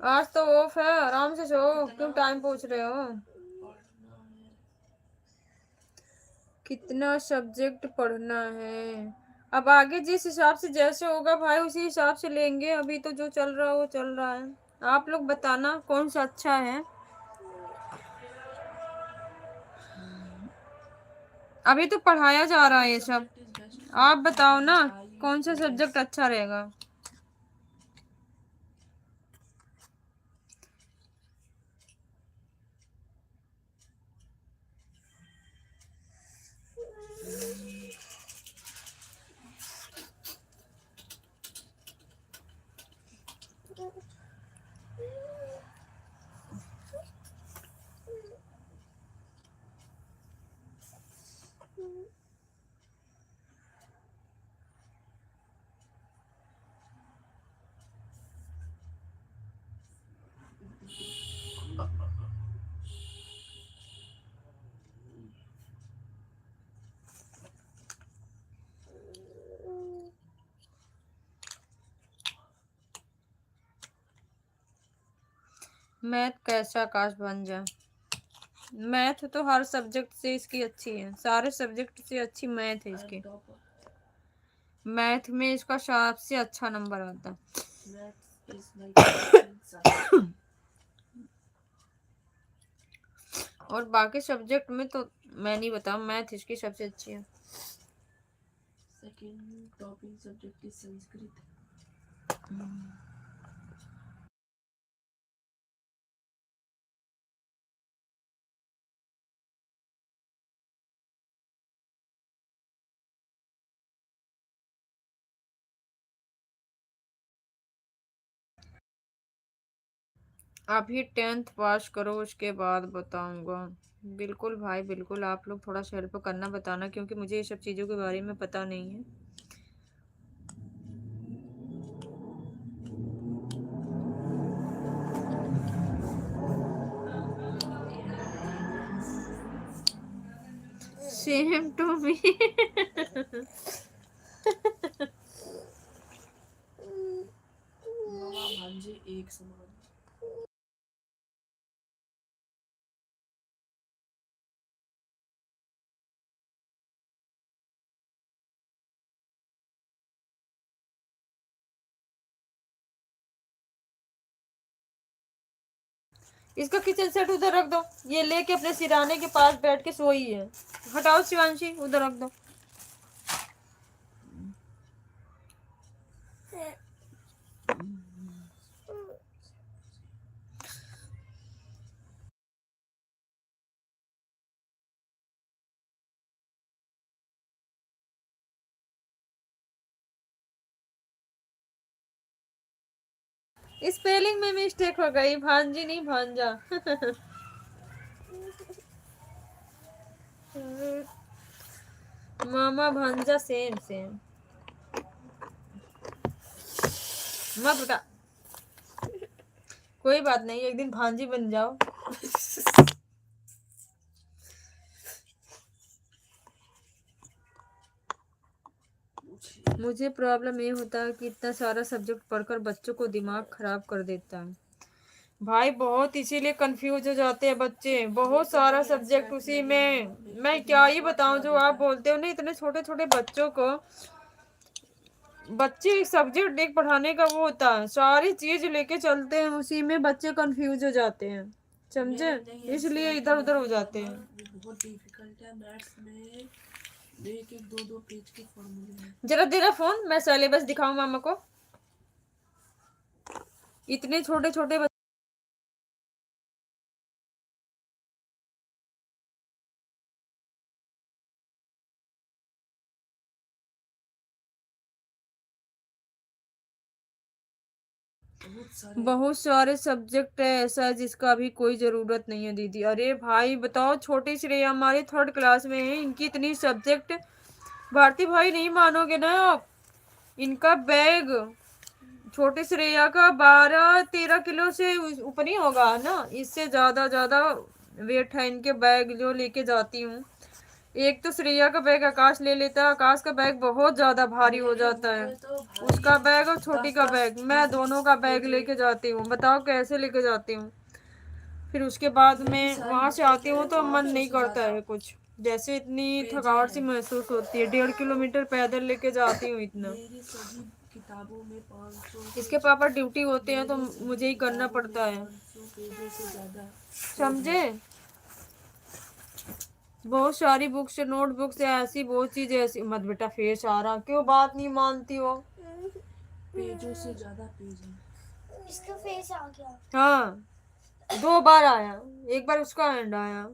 आज तो ऑफ है, आराम से सो, क्यों टाइम पूछ रहे हो? कितना सब्जेक्ट पढ़ना है? अब आगे जिस हिसाब से जैसे होगा भाई उसी हिसाब से लेंगे, अभी तो जो चल रहा है वो चल रहा है। आप लोग बताना कौन सा अच्छा है। अभी तो पढ़ाया जा रहा है ये सब, आप बताओ ना कौन सा सब्जेक्ट अच्छा रहेगा। मैथ कैसा आकाश बन जाए? मैथ तो हर सब्जेक्ट से इसकी अच्छी है, सारे सब्जेक्ट से अच्छी मैथ है इसकी। मैथ में इसका सबसे अच्छा नंबर आता और बाकी सब्जेक्ट में तो मैं नहीं बताऊँ, मैथ इसकी सबसे अच्छी है। Second topic subject is Sanskrit. अभी 10th पास करो उसके बाद बताऊंगा। बिल्कुल भाई बिल्कुल, आप लोग थोड़ा सा हेल्प करना, बताना, क्योंकि मुझे ये सब चीज़ों के बारे में पता नहीं है। Same to me. मामा भांजे एक समान। इसका किचन सेट उधर रख दो, ये लेके अपने सिराने के पास बैठ के सोई है। हटाओ शिवांशी, उधर रख दो। स्पेलिंग में मिस्टेक हो गई, भांजी नहीं भांजा। मामा भांजा सेम सेम। मत बता, कोई बात नहीं, एक दिन भांजी बन जाओ। मुझे प्रॉब्लम ये होता है कि इतना सारा सब्जेक्ट पढ़कर बच्चों को दिमाग खराब कर देता है भाई, बहुत, इसीलिए कंफ्यूज हो जाते हैं बच्चे, बहुत सारा सब्जेक्ट उसी में। मैं क्या ही बताऊं, जो आप बोलते हो ना, इतने छोटे छोटे बच्चों को, बच्चे एक सब्जेक्ट एक पढ़ाने का वो होता है, सारी चीज लेके चलते हैं, उसी में बच्चे कंफ्यूज हो जाते हैं, समझे, इसलिए इधर उधर हो जाते हैं। बहुत डिफिकल्ट है मैथ्स में, एक एक दो दो पेज के फॉर्मूले हैं। जरा दे रहा फोन, मैं सिलेबस दिखाऊं मामा को। इतने छोटे छोटे बहुत सारे सब्जेक्ट है ऐसा जिसका अभी कोई जरूरत नहीं है दीदी। अरे भाई बताओ, छोटी श्रेया हमारी 3rd क्लास में है, इनकी इतनी सब्जेक्ट। भारती भाई नहीं मानोगे ना आप, इनका बैग छोटी श्रेया का 12-13 किलो से ऊपर ही होगा ना, इससे ज्यादा ज्यादा वेट है इनके बैग जो लेके जाती हूँ। एक तो श्रेया का बैग आकाश ले लेता है, आकाश का बैग बहुत ज्यादा भारी हो जाता है, उसका बैग और छोटी का बैग, मैं दोनों का बैग लेके जाती हूँ, बताओ कैसे लेके जाती हूँ। फिर उसके बाद में वहां से आती हूँ तो मन नहीं करता है कुछ, जैसे इतनी थकावट सी महसूस होती है, 1.5 किलोमीटर पैदल लेके जाती हूँ इतना। किताबों में 500 इसके पापा ड्यूटी होते हैं तो मुझे ही करना पड़ता है, पेजों से ज्यादा समझे। बहुत सारी बुक्स, नोटबुक्स ऐसी बहुत चीजें ऐसी। मत बेटा, फेस आ रहा, क्यों बात नहीं मानती हो। पेजों से ज्यादा पेज है। इसका फेस आ गया। हाँ, 2 बार आया, एक बार उसका हैंड आया।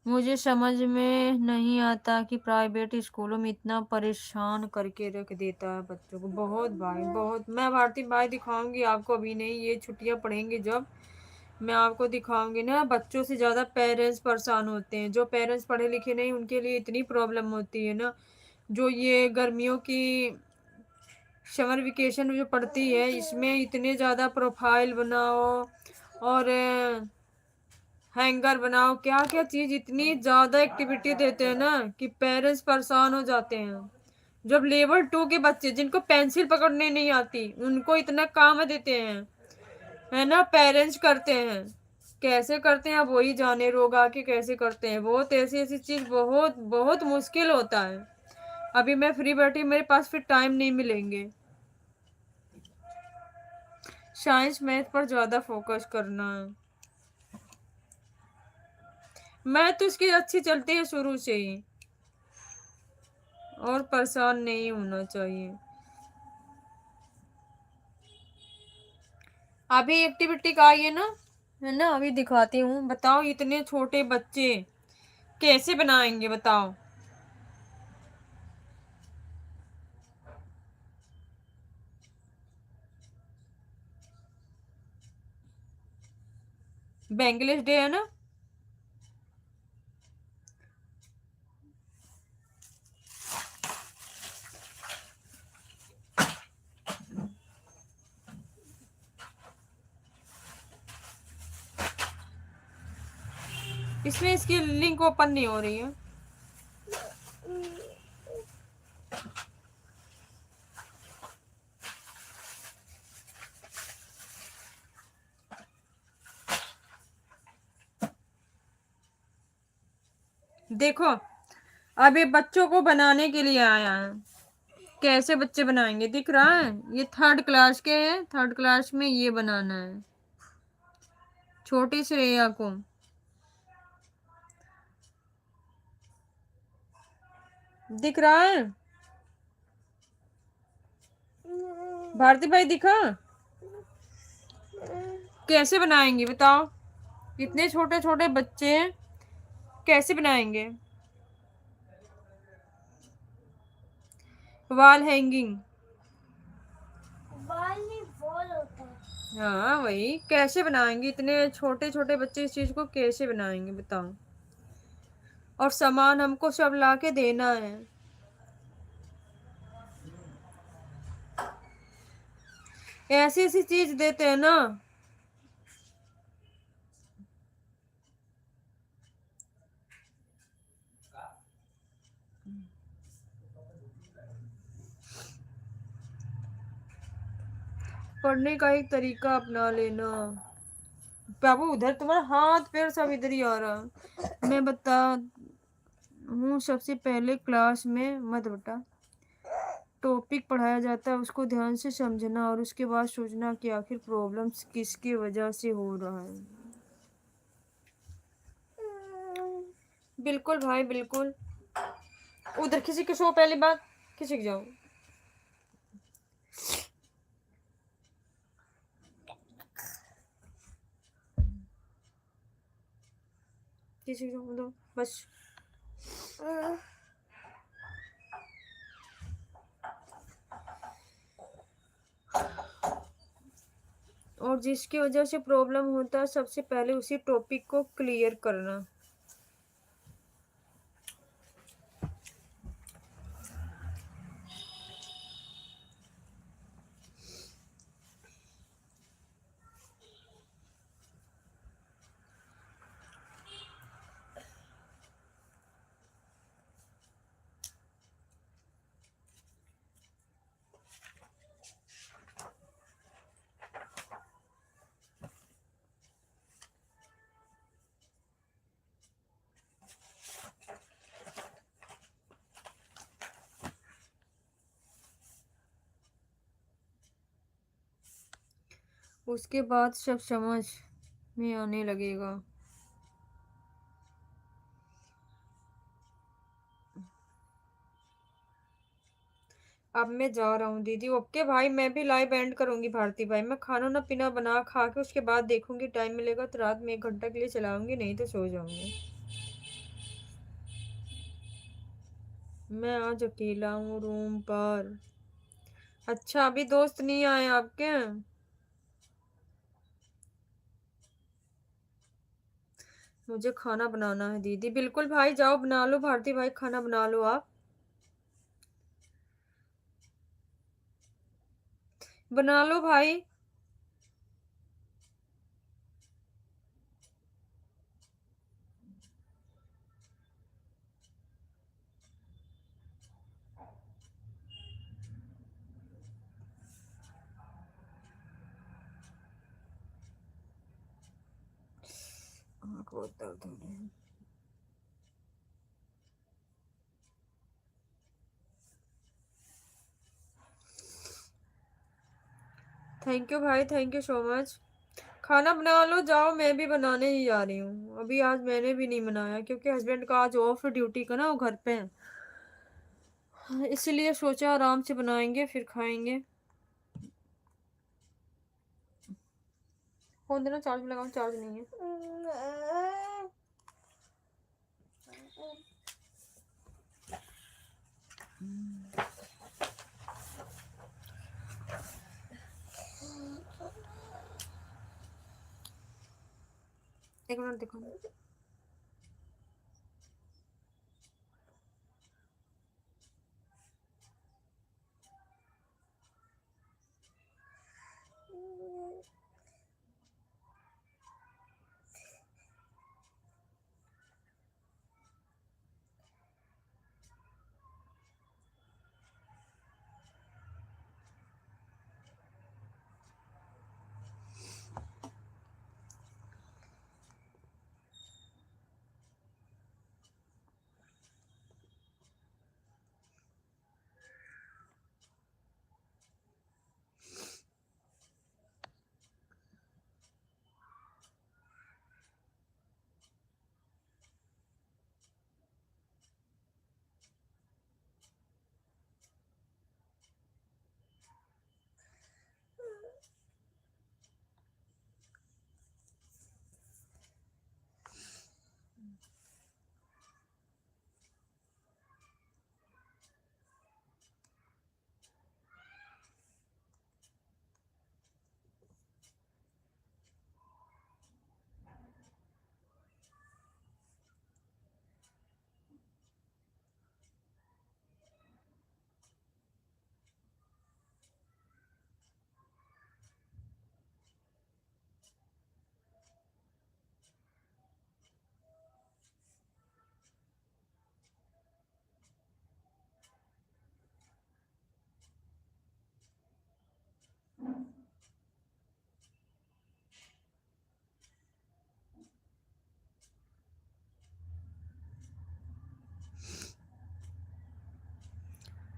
मुझे समझ में नहीं आता कि प्राइवेट स्कूलों में इतना परेशान करके रख देता है बच्चों को, बहुत भाई बहुत। मैं भारती भाई दिखाऊंगी आपको, अभी नहीं, ये छुट्टियां पड़ेंगी जब, मैं आपको दिखाऊंगी ना। बच्चों से ज्यादा पेरेंट्स परेशान होते हैं, जो पेरेंट्स पढ़े लिखे नहीं उनके लिए इतनी प्रॉब्लम होती है ना। जो ये गर्मियों की समर वेकेशन जो पड़ती है, इसमें इतने ज्यादा प्रोफाइल बनाओ और हैंगर बनाओ, क्या क्या चीज, इतनी ज्यादा एक्टिविटी देते हैं ना कि पेरेंट्स परेशान हो जाते हैं। जब लेवल 2 के बच्चे जिनको पेंसिल पकड़ने नहीं आती उनको इतना काम देते हैं, है ना, पेरेंट्स करते हैं। कैसे करते हैं अब वही जाने, रोग आके कैसे करते हैं, बहुत ऐसी ऐसी चीज, बहुत बहुत मुश्किल होता है। अभी मैं फ्री बैठी, मेरे पास फिर टाइम नहीं मिलेंगे। साइंस मैथ पर ज्यादा फोकस करना है। मैं तो इसकी अच्छी चलती है शुरू से ही, और परेशान नहीं होना चाहिए। अभी एक्टिविटी का आई है ना, अभी दिखाती हूँ। बताओ इतने छोटे बच्चे कैसे बनाएंगे, बताओ। बेंगलिश डे है ना, इसमें इसकी लिंक ओपन नहीं हो रही है। देखो, अब ये बच्चों को बनाने के लिए आया है। कैसे बच्चे बनाएंगे दिख रहा है? ये 3rd क्लास के हैं। 3rd क्लास में ये बनाना है, छोटी श्रेया को। दिख रहा है भारती भाई? दिखा? कैसे बनाएंगे बताओ? इतने छोटे छोटे बच्चे हैं, कैसे बनाएंगे? Wall hanging. बाल में बॉल होता है। हाँ वही, कैसे बनाएंगे? इतने छोटे छोटे बच्चे इस चीज को कैसे बनाएंगे बताओ? और सामान हमको सब लाके देना है। ऐसी ऐसी चीज देते हैं ना। पढ़ने का एक तरीका अपना लेना। बाबू उधर तुम्हारा हाथ पैर सब इधर ही आ रहा। मैं बता हूँ, सबसे पहले क्लास में मत बेटा, टॉपिक पढ़ाया जाता है उसको ध्यान से समझना और उसके बाद सोचना कि आखिर प्रॉब्लम्स किसकी वजह से हो रहा है। बिल्कुल भाई बिल्कुल। उधर किसी के सो, पहली बात किसी के जाओ। किसी के जाओ दो बस। और जिसकी वजह से प्रॉब्लम होता है सबसे पहले उसी टॉपिक को क्लियर करना। उसके बाद सब समझ में आने लगेगा। अब मैं जा रहा हूँ दीदी। ओके भाई, मैं भी लाइव एंड करूंगी भारती भाई। मैं खाना ना पीना बना खा के उसके बाद देखूंगी, टाइम मिलेगा तो रात में 1 घंटा के लिए चलाऊंगी, नहीं तो सो जाऊंगी। मैं आज अकेला हूँ रूम पर। अच्छा, अभी दोस्त नहीं आए आपके? मुझे खाना बनाना है दीदी। बिल्कुल भाई, जाओ बना लो। भारती भाई खाना बना लो आप। बना लो भाई। आँख बहुत दर्द हो रही है। थैंक यू भाई, थैंक यू सो मच। खाना बना लो जाओ, मैं भी बनाने ही जा रही हूँ। अभी आज मैंने भी नहीं बनाया क्योंकि हस्बैंड का आज ऑफ ड्यूटी का ना, वो घर पे है, इसलिए सोचा आराम से बनाएंगे फिर खाएंगे। फोन देना, चार्ज में लगाऊं, चार्ज नहीं है। एक मिनट देखो।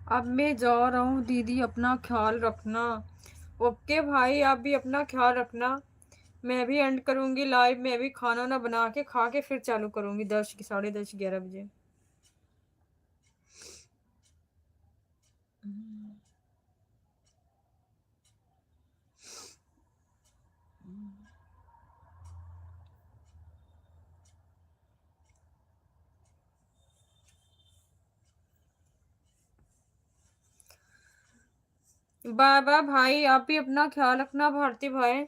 अब मैं जा रहा हूँ दीदी, अपना ख्याल रखना। ओके भाई, आप भी अपना ख्याल रखना। मैं भी एंड करूँगी लाइव, मैं भी खाना ना बना के खा के फिर चालू करूँगी 10 साढ़े 10 11 बजे। बाय बाय भाई, आप भी अपना ख्याल रखना भारती भाई।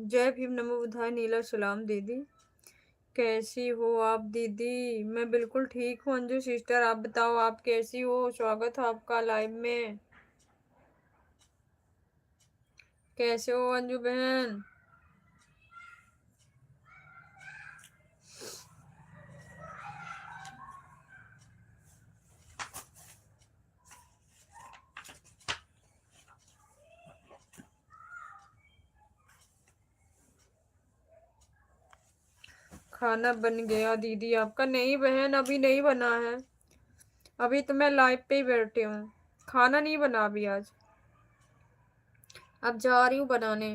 जय भीम, नमो बुद्धाय, नीला सलाम दीदी। कैसी हो आप दीदी? मैं बिल्कुल ठीक हूँ अंजू सिस्टर, आप बताओ आप कैसी हो? स्वागत है आपका लाइव में। कैसे हो अंजू बहन? खाना बन गया दीदी आपका? नहीं बहन, अभी नहीं बना है। अभी तो मैं लाइव पे ही बैठी हूँ, खाना नहीं बना अभी आज। अब जा रही हूँ बनाने।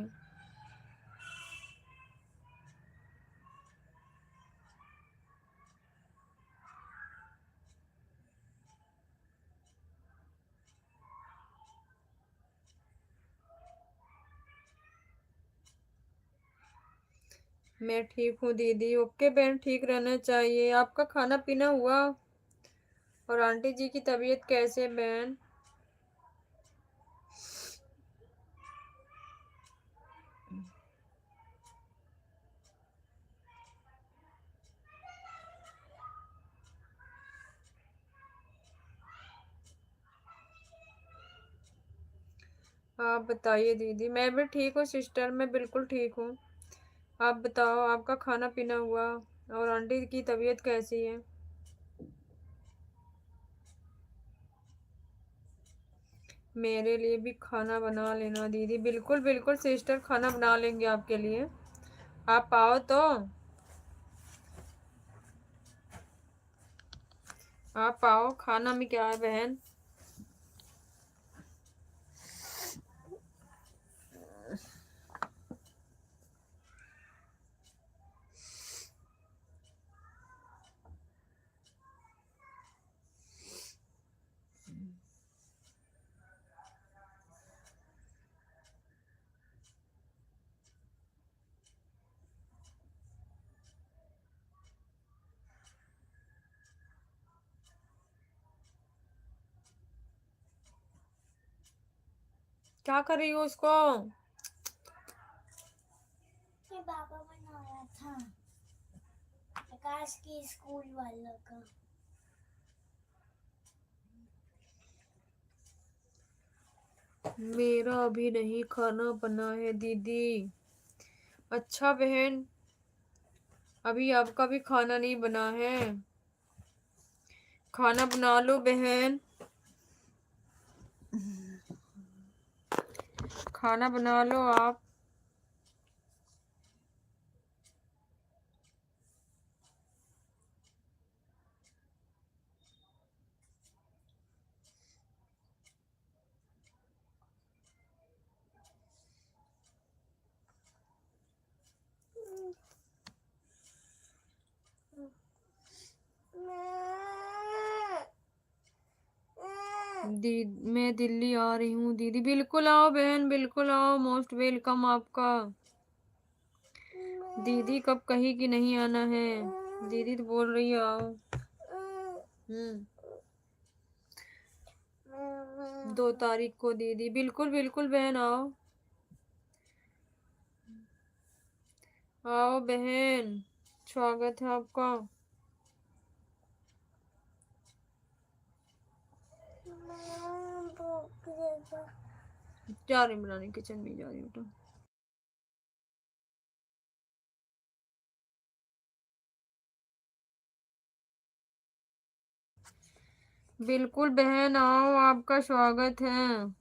मैं ठीक हूँ दीदी। ओके बहन, ठीक रहना चाहिए। आपका खाना पीना हुआ? और आंटी जी की तबीयत कैसे है बहन? आप बताइए दीदी। मैं भी ठीक हूँ सिस्टर, मैं बिल्कुल ठीक हूँ। आप बताओ आपका खाना पीना हुआ? और आंटी की तबीयत कैसी है? मेरे लिए भी खाना बना लेना दीदी। बिल्कुल बिल्कुल सिस्टर, खाना बना लेंगे आपके लिए। आप आओ तो। आप आओ, खाना में क्या है बहन? क्या कर रही हो उसको? ये पापा बना रहा था आकाश की स्कूल वालों का। मेरा अभी नहीं खाना बना है दीदी। अच्छा बहन, अभी आपका भी खाना नहीं बना है। खाना बना लो बहन, खाना बना लो आप। दी मैं दिल्ली आ रही हूँ दीदी। बिल्कुल आओ बहन, बिल्कुल आओ, मोस्ट वेलकम आपका। दीदी कब कही कि नहीं आना है? दीदी तो बोल रही है आओ। 2 तारीख को दीदी। बिल्कुल बिल्कुल बहन आओ, आओ बहन, स्वागत है आपका। जा रही हूँ बनाने, किचन में जा रही हूँ तो। बिल्कुल बहन आओ, आपका स्वागत है।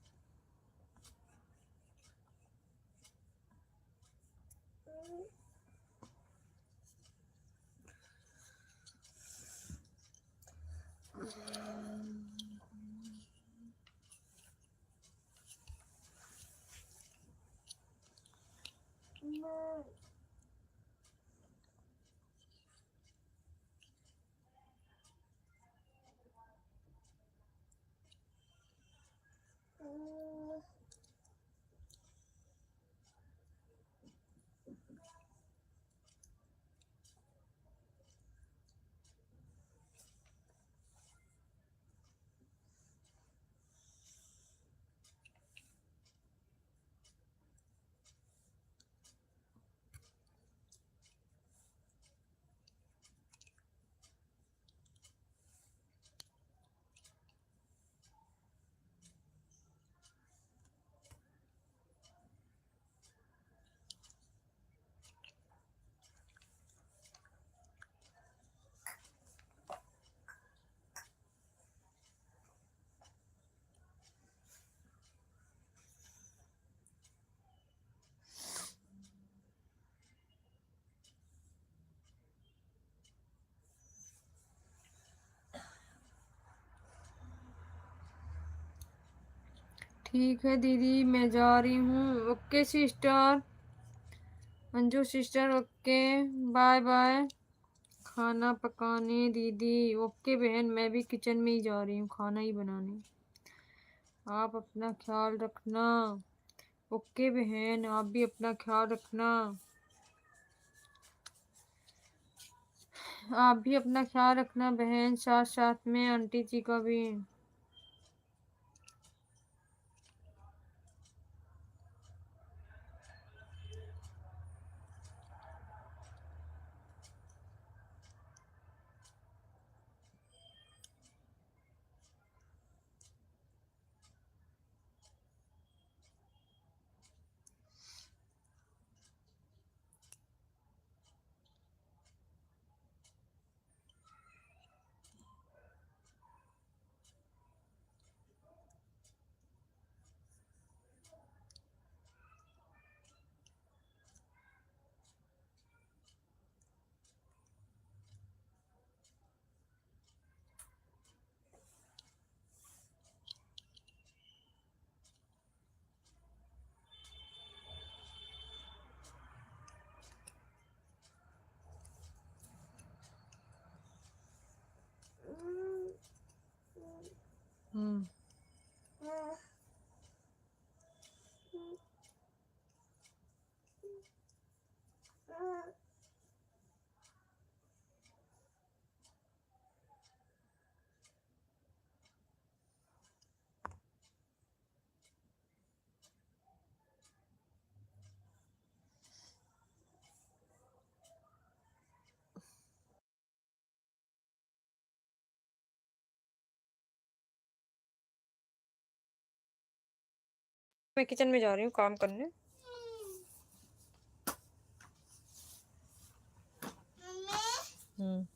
ठीक है दीदी, मैं जा रही हूँ। Okay sister, Anju sister, okay, bye bye. खाना पकाने दीदी। ओके बहन, मैं भी किचन में ही जा रही हूँ खाना ही बनाने। आप अपना ख्याल रखना। ओके बहन, आप भी अपना ख्याल रखना। आप भी अपना ख्याल रखना बहन, साथ साथ में आंटी जी का भी। मैं किचन में जा रही हूँ काम करने। मम्मी